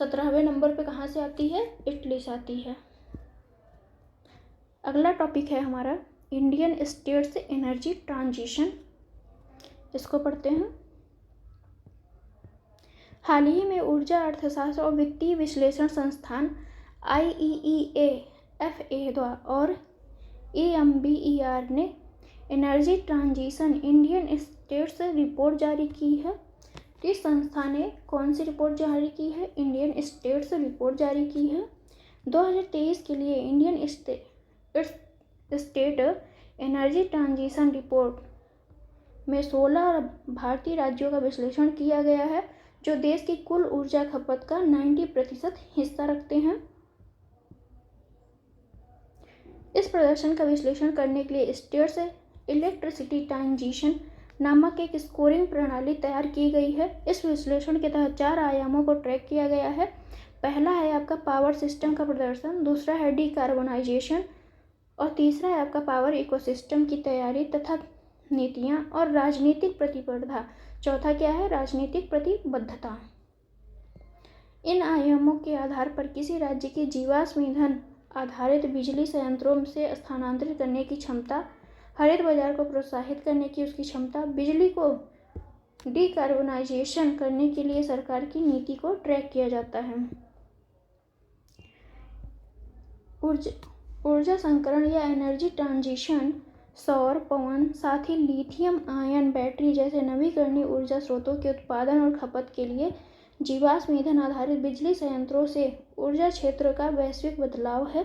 17वें नंबर पे कहाँ से आती है, इटली से आती है। अगला टॉपिक है हमारा इंडियन स्टेट्स एनर्जी ट्रांजिशन। इसको पढ़ते हैं। हाल ही में ऊर्जा अर्थशास्त्र और वित्तीय विश्लेषण संस्थान IEEA FA और AMBER ने energy transition Indian status report जारी की है। इस संस्था ने कौन सी रिपोर्ट जारी की है, इंडियन स्टेट्स रिपोर्ट जारी की है। 2023 के लिए Indian state energy transition report में 16 भारतीय राज्यों का विश्लेषण किया गया है, जो देश की कुल ऊर्जा खपत का 90% हिस्सा रखते हैं। इस प्रदर्शन का विश्लेषण करने के लिए स्टेट्स इलेक्ट्रिसिटी ट्रांजिशन नामक एक स्कोरिंग प्रणाली तैयार की गई है। इस विश्लेषण के तहत 4 आयामों को ट्रैक किया गया है। पहला है आपका पावर सिस्टम का प्रदर्शन, दूसरा है डिकार्बोनाइजेशन और तीसरा है आपका पावर इकोसिस्टम की तैयारी तथा नीतियाँ और राजनीतिक प्रतिस्पर्धा। चौथा क्या है? राजनीतिक प्रतिबद्धता। इन आयामों के आधार पर किसी राज्य की जीवाश्म ईंधन आधारित बिजली संयंत्रों से स्थानांतरित करने की क्षमता, हरित बाजार को प्रोत्साहित करने की उसकी क्षमता, बिजली को डिकार्बोनाइजेशन करने के लिए सरकार की नीति को ट्रैक किया जाता है। ऊर्जा संकरण या एनर्जी ट्रांजिशन सौर, पवन, साथ ही लिथियम आयन बैटरी जैसे नवीकरणीय ऊर्जा स्रोतों के उत्पादन और खपत के लिए जीवाश्म ईंधन आधारित बिजली संयंत्रों से ऊर्जा क्षेत्र का वैश्विक बदलाव है।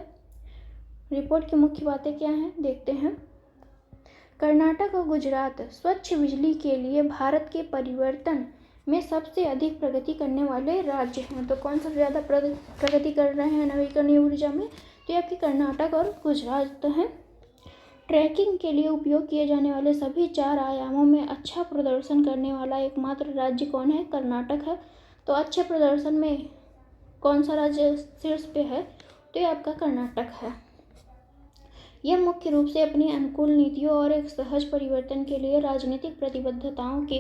रिपोर्ट की मुख्य बातें क्या हैं, देखते हैं। कर्नाटक और गुजरात स्वच्छ बिजली के लिए भारत के परिवर्तन में सबसे अधिक प्रगति करने वाले राज्य हैं। तो कौन सबसे ज़्यादा प्रगति कर रहे हैं नवीकरणीय ऊर्जा में? तो ये आपके कर्नाटक और गुजरात हैं। ट्रैकिंग के लिए उपयोग किए जाने वाले सभी 4 आयामों में अच्छा प्रदर्शन करने वाला एकमात्र राज्य कौन है? कर्नाटक है। तो अच्छे प्रदर्शन में कौन सा राज्य शीर्ष पे है? तो ये आपका कर्नाटक है। यह मुख्य रूप से अपनी अनुकूल नीतियों और एक सहज परिवर्तन के लिए राजनीतिक प्रतिबद्धताओं के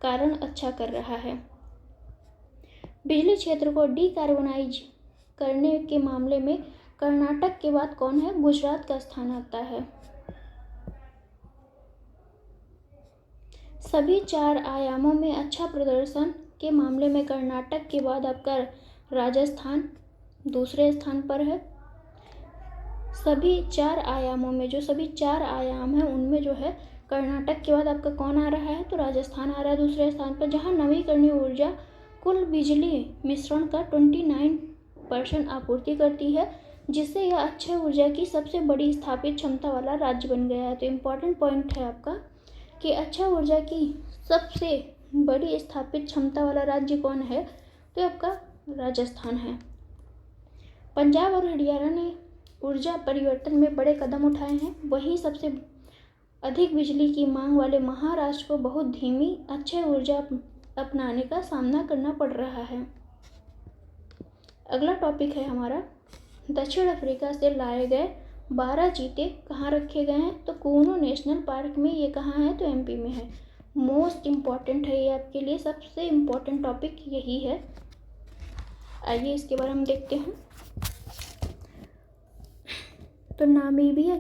कारण अच्छा कर रहा है। बिजली क्षेत्र को डिकार्बोनाइज करने के मामले में कर्नाटक के बाद कौन है? गुजरात का स्थान आता है। सभी 4 आयामों में अच्छा प्रदर्शन के मामले में कर्नाटक के बाद आपका राजस्थान दूसरे स्थान पर है। सभी 4 आयामों में, जो सभी 4 आयाम हैं उनमें जो है कर्नाटक के बाद आपका कौन आ रहा है? तो राजस्थान आ रहा है दूसरे स्थान पर, जहां नवीकरणीय ऊर्जा कुल बिजली मिश्रण का 29% आपूर्ति करती है, जिससे यह अक्षय ऊर्जा की सबसे बड़ी स्थापित क्षमता वाला राज्य बन गया है। तो इम्पॉर्टेंट पॉइंट है आपका कि अक्षय ऊर्जा की सबसे बड़ी स्थापित क्षमता वाला राज्य कौन है? तो आपका राजस्थान है। पंजाब और हरियाणा ने ऊर्जा परिवर्तन में बड़े कदम उठाए हैं, वहीं सबसे अधिक बिजली की मांग वाले महाराष्ट्र को बहुत धीमी अक्षय ऊर्जा अपनाने का सामना करना पड़ रहा है। अगला टॉपिक है हमारा, दक्षिण अफ्रीका से लाए गए 12 चीते कहाँ रखे गए हैं? तो कूनो नेशनल पार्क में। ये कहाँ है? तो एमपी में है। मोस्ट इम्पॉर्टेंट है ये आपके लिए, सबसे इम्पॉर्टेंट टॉपिक यही है। आइए इसके बारे में देखते हैं। तो नामीबिया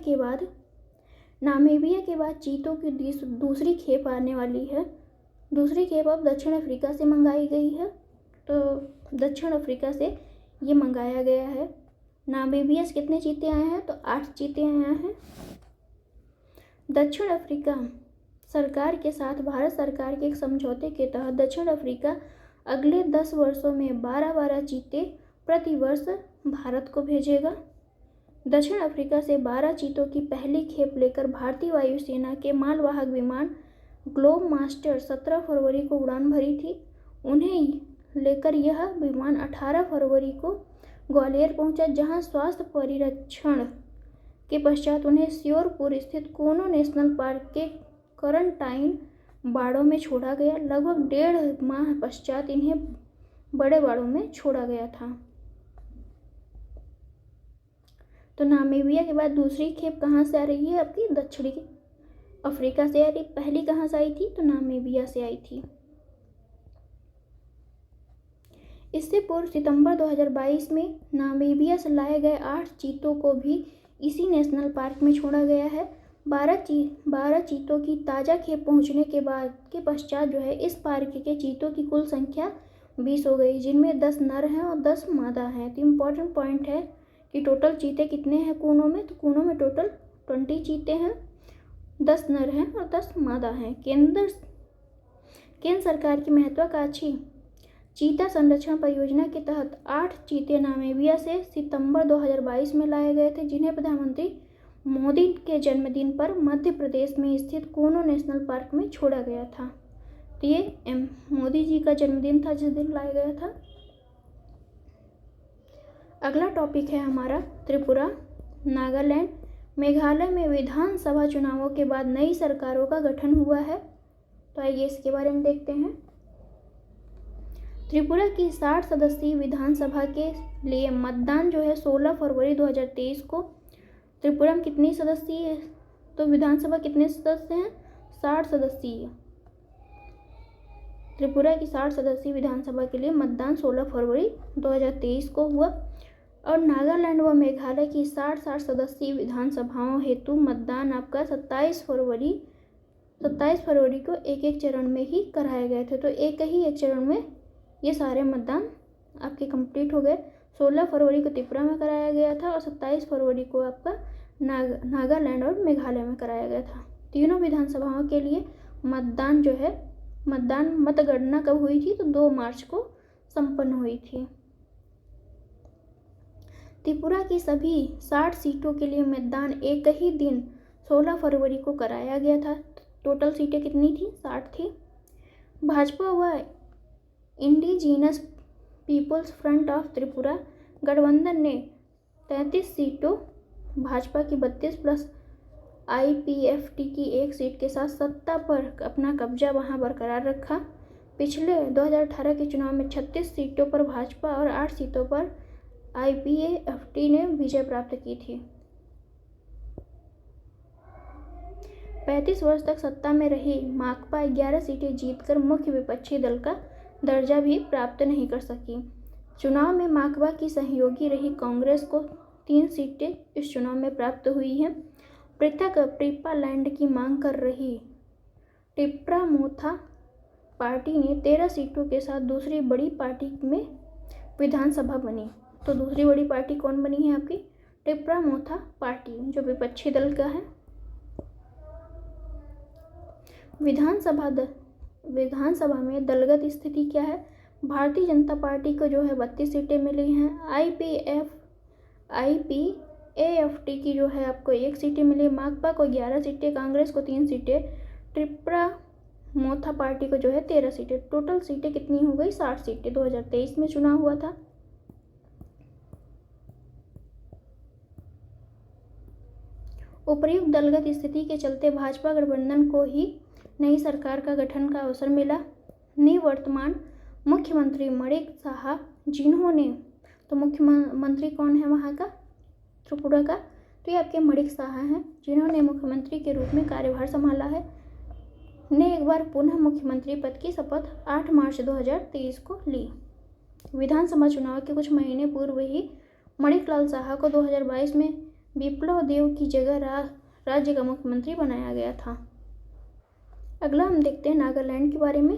के बाद चीतों की दूसरी खेप आने वाली है। दूसरी खेप अब दक्षिण अफ्रीका से मंगाई गई है। तो दक्षिण अफ्रीका से ये मंगाया गया है। नामीबिया से कितने चीते आए हैं? तो 8 चीते आए हैं। दक्षिण अफ्रीका सरकार के साथ भारत सरकार के एक समझौते के तहत दक्षिण अफ्रीका अगले 10 वर्षों में 12 चीते प्रति वर्ष भारत को भेजेगा। दक्षिण अफ्रीका से 12 चीतों की पहली खेप लेकर भारतीय वायुसेना के मालवाहक विमान ग्लोब मास्टर 17 फरवरी को उड़ान भरी थी। उन्हें लेकर यह विमान 18 फरवरी को ग्वालियर पहुंचा, जहां स्वास्थ्य परीक्षण के पश्चात उन्हें श्योरपुर स्थित कूनो नेशनल पार्क के क्वारंटाइन बाड़ों में छोड़ा गया। लगभग 1.5 माह पश्चात इन्हें बड़े बाड़ों में छोड़ा गया था। तो नामीबिया के बाद दूसरी खेप कहाँ से आ रही है? आपकी दक्षिणी अफ्रीका से आ रही। पहली कहाँ से आई थी? तो नामीबिया से आई थी। इससे पूर्व सितंबर 2022 में नामीबिया से लाए गए 8 चीतों को भी इसी नेशनल पार्क में छोड़ा गया है। 12 चीतों की ताज़ा खेप पहुंचने के पश्चात जो है इस पार्क के चीतों की कुल संख्या 20 हो गई, जिनमें 10 नर हैं और 10 मादा हैं। तो इम्पॉर्टेंट पॉइंट है कि टोटल चीते कितने हैं कूनो में? तो कूनो में टोटल 20 चीते हैं, 10 नर हैं और 10 मादा हैं। केंद्र सरकार की महत्वाकांक्षी चीता संरक्षण परियोजना के तहत 8 चीते नामीबिया से सितंबर 2022 में लाए गए थे, जिन्हें प्रधानमंत्री मोदी के जन्मदिन पर मध्य प्रदेश में स्थित कूनो नेशनल पार्क में छोड़ा गया था। तो ये मोदी जी का जन्मदिन था जिस दिन लाया गया था। अगला टॉपिक है हमारा त्रिपुरा, नागालैंड, मेघालय में विधानसभा चुनावों के बाद नई सरकारों का गठन हुआ है। तो आइए इसके बारे में देखते हैं। त्रिपुरा की 60 सदस्यीय विधानसभा के लिए मतदान जो है 16 फरवरी 2023 को। त्रिपुरा में कितनी सदस्यीय है, तो विधानसभा कितने सदस्य हैं, 60 सदस्यीय। त्रिपुरा की 60 सदस्यीय विधानसभा के लिए मतदान 16 फरवरी 2023 को हुआ। और नागालैंड व मेघालय की 60 सदस्यीय विधानसभाओं हेतु मतदान आपका 27 फरवरी को एक चरण में ही कराए गए थे। तो एक चरण में ये सारे मतदान आपके कंप्लीट हो गए। 16 फरवरी को त्रिपुरा में कराया गया था और 27 फरवरी को आपका नागालैंड और मेघालय में कराया गया था। तीनों विधानसभाओं के लिए मतदान जो है मतगणना कब हुई थी, तो 2 मार्च को संपन्न हुई थी। त्रिपुरा की सभी 60 सीटों के लिए मतदान एक ही दिन 16 फरवरी को कराया गया था। टोटल सीटें कितनी थी, 60 थी। भाजपा व indigenous peoples front of Tripura गठबंधन ने 33 सीटों, भाजपा की 32 प्लस IPFT की 1 सीट के साथ सत्ता पर अपना कब्जा वहां बरकरार रखा। पिछले 2018 के चुनाव में 36 सीटों पर भाजपा और 8 सीटों पर IPAFT ने विजय प्राप्त की थी। 35 वर्ष तक सत्ता में रही माकपा 11 सीटें जीतकर मुख्य विपक्षी दल का दर्जा भी प्राप्त नहीं कर सकी। चुनाव में माकपा की सहयोगी रही कांग्रेस को 3 सीटें इस चुनाव में प्राप्त हुई हैं। पृथक ट्रिपालैंड की मांग कर रही टिप्रामोथा पार्टी ने 13 सीटों के साथ दूसरी बड़ी पार्टी में विधानसभा बनी। तो दूसरी बड़ी पार्टी कौन बनी है आपकी, टिप्रामोथा पार्टी, जो विपक्षी दल का है। विधानसभा में दलगत स्थिति क्या है, भारतीय जनता पार्टी को जो है 32 सीटें मिली हैं। IPAFT की जो है आपको 1 सीटें मिली, माकपा को 11 सीटें, कांग्रेस को 3 सीटें, त्रिपुरा पार्टी को जो है 13 सीटें। टोटल सीटें कितनी हो गई, 60 सीटें। 2023 में चुनाव हुआ था। उपर्युक्त दलगत स्थिति के चलते भाजपा गठबंधन को ही नई सरकार का गठन का अवसर मिला। निवर्तमान मुख्यमंत्री मणिक साहा, जिन्होंने, तो मुख्यमंत्री कौन है वहाँ का, त्रिपुरा का, तो ये आपके मणिक साहा हैं, जिन्होंने मुख्यमंत्री के रूप में कार्यभार संभाला है, ने एक बार पुनः मुख्यमंत्री पद की शपथ 8 मार्च 2023 को ली। विधानसभा चुनाव के कुछ महीने पूर्व ही मणिक लाल साहा को 2022 में बिप्लब देब की जगह राज्य का मुख्यमंत्री बनाया गया था। अगला हम देखते हैं नागालैंड के बारे में।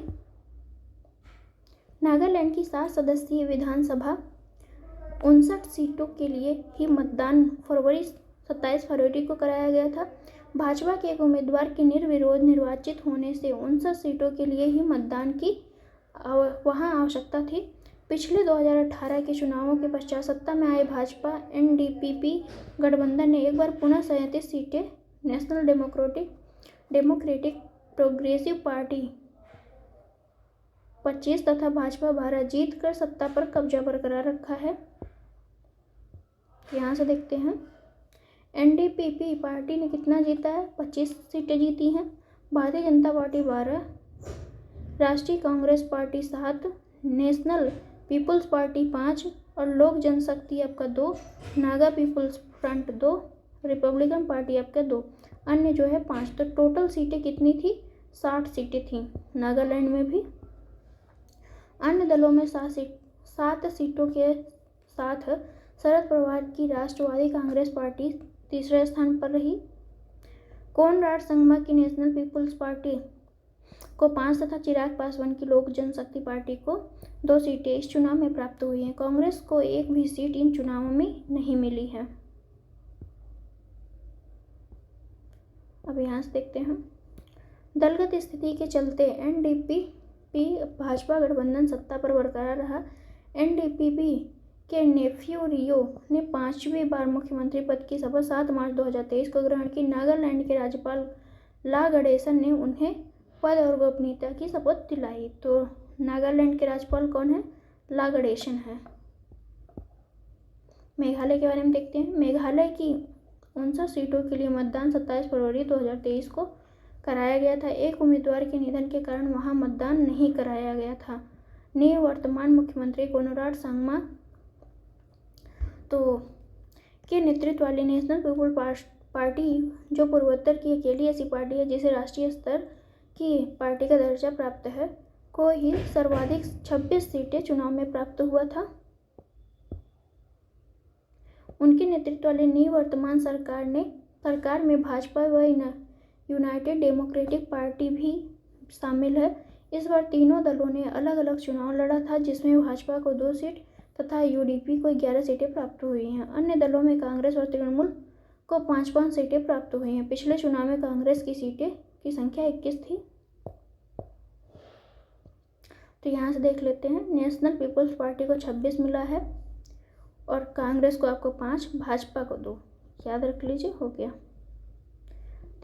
नागालैंड की 7 सदस्यीय विधानसभा 59 सीटों के लिए ही मतदान 27 फरवरी को कराया गया था। भाजपा के एक उम्मीदवार के निर्विरोध निर्वाचित होने से 59 सीटों के लिए ही मतदान की वहां आवश्यकता थी। पिछले 2018 के चुनावों के पश्चात सत्ता में आए भाजपा NDPP गठबंधन ने एक बार पुनः 37 सीटें, नेशनल डेमोक्रेटिक प्रोग्रेसिव पार्टी 25 तथा भाजपा 12 जीत कर सत्ता पर कब्जा बरकरार रखा है। यहाँ से देखते हैं NDPP पार्टी ने कितना जीता है, 25 सीटें जीती हैं। Bharatiya Janata party 12, Rashtriya Congress party 7, national peoples party 5 और लोक जनशक्ति आपका 2, Naga peoples front 2, republican party आपका 2, अन्य जो है 5। तो टोटल सीटें कितनी थी, 60 सीटें थी नागालैंड में भी। अन्य दलों में 7 सीटों के साथ शरद पवार की राष्ट्रवादी कांग्रेस पार्टी तीसरे स्थान पर रही। कोनराड संगमा की नेशनल पीपुल्स पार्टी को 5 तथा चिराग पासवान की लोक जनशक्ति पार्टी को 2 सीटें इस चुनाव में प्राप्त हुई हैं। कांग्रेस को एक भी सीट इन चुनावों में नहीं मिली है। अब यहाँ से देखते हैं दलगत स्थिति के चलते NDPP भाजपा गठबंधन सत्ता पर बरकरार रहा। NDPP के नेफ्यू रियो ने 5वीं बार मुख्यमंत्री पद की शपथ 7 मार्च 2023 को ग्रहण की। नागालैंड के राज्यपाल ला गणेशन ने उन्हें पद और गोपनीयता की शपथ दिलाई। तो नागालैंड के राज्यपाल कौन है, ला गणेशन है। मेघालय के बारे में देखते हैं। मेघालय की 59 सीटों के लिए मतदान 27 फरवरी 2023 को कराया गया था। एक उम्मीदवार के निधन के कारण वहां मतदान नहीं कराया गया था। निवर्तमान मुख्यमंत्री कोनराड सांगमा के नेतृत्व वाली नेशनल पीपुल्स पार्टी, जो पूर्वोत्तर की अकेली ऐसी पार्टी है जिसे राष्ट्रीय स्तर की पार्टी का दर्जा प्राप्त है, को ही सर्वाधिक 26 सीटें चुनाव में प्राप्त हुआ था। उनके नेतृत्व वाली निवर्तमान सरकार में भाजपा व यूनाइटेड डेमोक्रेटिक पार्टी भी शामिल है। इस बार तीनों दलों ने अलग अलग चुनाव लड़ा था, जिसमें भाजपा को 2 सीट तथा यूडीपी को 11 सीटें प्राप्त हुई हैं। अन्य दलों में कांग्रेस और तृणमूल को 5-5 सीटें प्राप्त हुई हैं। पिछले चुनाव में कांग्रेस की सीटें की संख्या 21 थी। तो यहाँ से देख लेते हैं, नेशनल पीपल्स पार्टी को 26 मिला है और कांग्रेस को आपको 5, भाजपा को 2, याद रख लीजिए, हो गया।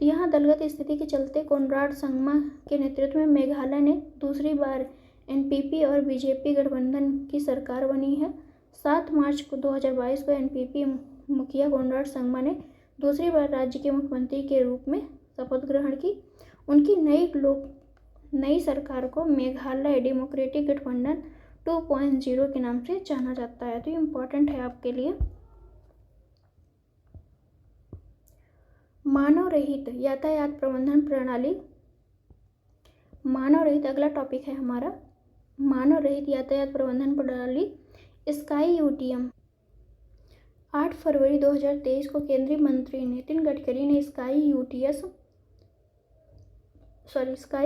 तो यहाँ दलगत स्थिति के चलते कोनराड संगमा के नेतृत्व में मेघालय ने दूसरी बार एनपीपी और बीजेपी गठबंधन की सरकार बनी है। 7 मार्च 2022 को एनपीपी मुखिया कोनराड संगमा ने दूसरी बार राज्य के मुख्यमंत्री के रूप में शपथ ग्रहण की। उनकी नई सरकार को मेघालय डेमोक्रेटिक गठबंधन 2.0 के नाम से जाना जाता है। तो ये इम्पोर्टेंट है आपके लिए। मानव रहित यातायात प्रबंधन प्रणाली, मानव रहित अगला टॉपिक है हमारा, मानव रहित यातायात प्रबंधन प्रणाली स्काई यूटीएम। 8 फरवरी 2023 को केंद्रीय मंत्री नितिन गडकरी ने स्काई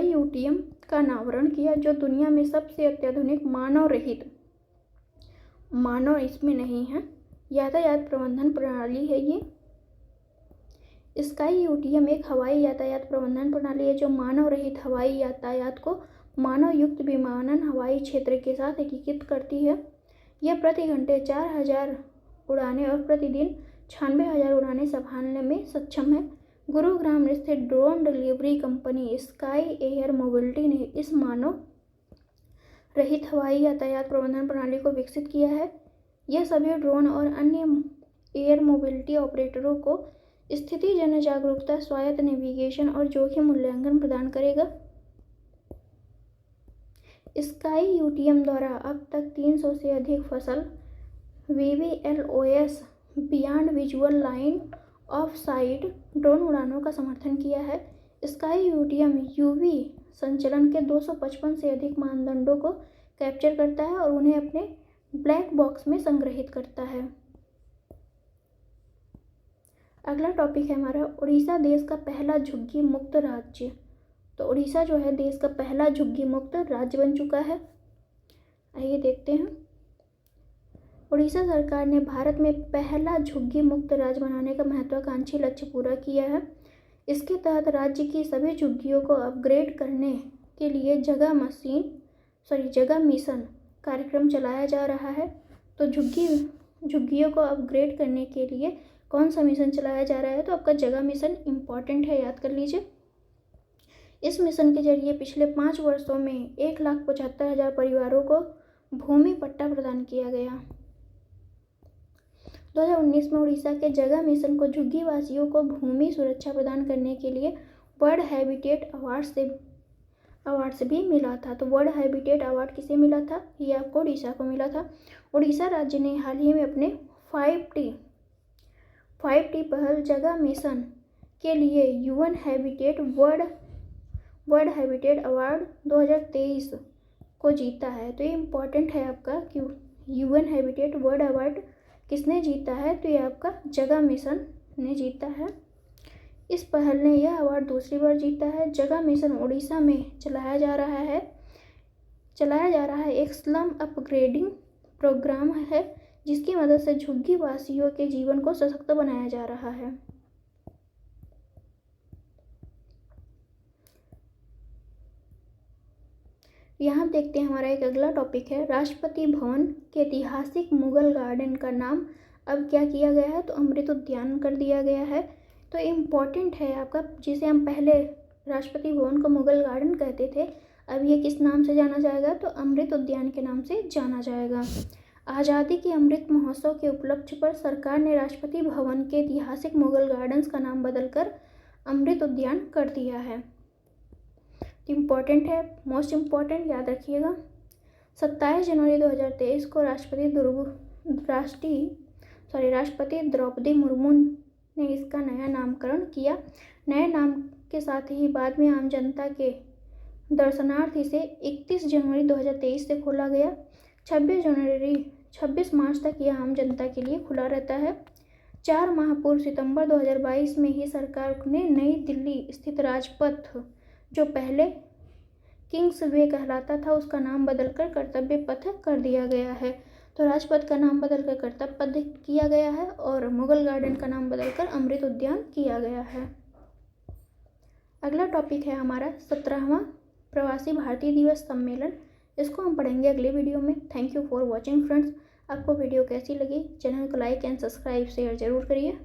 यूटीएम का अनावरण किया, जो दुनिया में सबसे अत्याधुनिक मानव इसमें नहीं है, यातायात प्रबंधन प्रणाली है ये। स्काई यूटीएम एक हवाई यातायात प्रबंधन प्रणाली है जो मानव रहित हवाई यातायात को मानव युक्त विमानन हवाई क्षेत्र के साथ एकीकृत करती है। यह प्रति घंटे 4000 उड़ानें और प्रतिदिन 96,000 उड़ानें संभालने में सक्षम है। गुरुग्राम स्थित drone delivery company sky air mobility ने इस मानव रहित हवाई यातायात प्रबंधन प्रणाली को विकसित किया है। यह सभी ड्रोन और अन्य एयर मोबिलिटी ऑपरेटरों को स्थिति जन जागरूकता, स्वायत्त नेविगेशन और जोखिम मूल्यांकन प्रदान करेगा। स्काई यूटीएम द्वारा अब तक 300 से अधिक फसल VVLOS beyond visual line of site drone उड़ानों का समर्थन किया है। स्काई यूटीएम UV संचलन के 255 से अधिक मानदंडों को कैप्चर करता है और उन्हें अपने ब्लैक बॉक्स में संग्रहित करता है। अगला टॉपिक है हमारा उड़ीसा देश का पहला झुग्गी मुक्त राज्य। तो उड़ीसा जो है देश का पहला झुग्गी मुक्त राज्य बन चुका है। आइए देखते हैं। उड़ीसा सरकार ने भारत में पहला झुग्गी मुक्त राज्य बनाने का महत्वाकांक्षी लक्ष्य पूरा किया है। इसके तहत राज्य की सभी झुग्गियों को अपग्रेड करने के लिए जगह मिशन कार्यक्रम चलाया जा रहा है। तो झुग्गियों को अपग्रेड करने के लिए कौन सा मिशन चलाया जा रहा है? तो आपका जगह मिशन इम्पॉर्टेंट है, याद कर लीजिए। इस मिशन के जरिए पिछले 5 वर्षों में 1,75,000 परिवारों को भूमि पट्टा प्रदान किया गया। 2019 में उड़ीसा के जगह मिशन को झुग्गी वासियों को भूमि सुरक्षा प्रदान करने के लिए वर्ल्ड हैबिटेट अवार्ड से भी मिला था। तो वर्ल्ड हैबिटेट अवार्ड किसे मिला था? ये आपको उड़ीसा को मिला था। उड़ीसा राज्य ने हाल ही में अपने 5T पहल जगह मिशन के लिए वर्ल्ड हैबिटेट अवार्ड 2023 को जीता है। तो ये इम्पॉर्टेंट है आपका कि UN हैबिटेट वर्ल्ड अवार्ड किसने जीता है? तो ये आपका जगह मिशन ने जीता है। इस पहल ने यह अवार्ड दूसरी बार जीता है। जगह मिशन उड़ीसा में चलाया जा रहा है एक स्लम अपग्रेडिंग प्रोग्राम है, जिसकी मदद से झुग्गी वासियों के जीवन को सशक्त बनाया जा रहा है। यहाँ देखते हैं हमारा एक अगला टॉपिक है राष्ट्रपति भवन के ऐतिहासिक मुगल गार्डन का नाम अब क्या किया गया है? तो अमृत उद्यान कर दिया गया है। तो इम्पॉर्टेंट है आपका, जिसे हम पहले राष्ट्रपति भवन को मुगल गार्डन कहते थे, अब ये किस नाम से जाना जाएगा? तो अमृत उद्यान के नाम से जाना जाएगा। आज़ादी के अमृत महोत्सव के उपलक्ष्य पर सरकार ने राष्ट्रपति भवन के ऐतिहासिक मुगल गार्डन्स का नाम बदलकर अमृत उद्यान कर दिया है। इम्पॉर्टेंट है, मोस्ट इम्पॉर्टेंट, याद रखिएगा। 27 जनवरी 2023 को राष्ट्रपति द्रौपदी मुर्मू ने इसका नया नामकरण किया। नए नाम के साथ ही बाद में आम जनता के दर्शनार्थ इसे 31 जनवरी 2023 से खोला गया। 26 मार्च तक यह आम जनता के लिए खुला रहता है। 4 माह पूर्व सितंबर 2022 में ही सरकार ने नई दिल्ली स्थित राजपथ, जो पहले किंग्स वे कहलाता था, उसका नाम बदलकर कर्तव्य पथ कर दिया गया है। तो राजपथ का नाम बदलकर कर्तव्य पथ किया गया है और मुगल गार्डन का नाम बदलकर अमृत उद्यान किया गया है। अगला टॉपिक है हमारा 17वां प्रवासी भारतीय दिवस सम्मेलन। इसको हम पढ़ेंगे अगले वीडियो में। Thank you for watching friends. आपको वीडियो कैसी लगी? चैनल को लाइक एंड सब्सक्राइब शेयर जरूर करिए।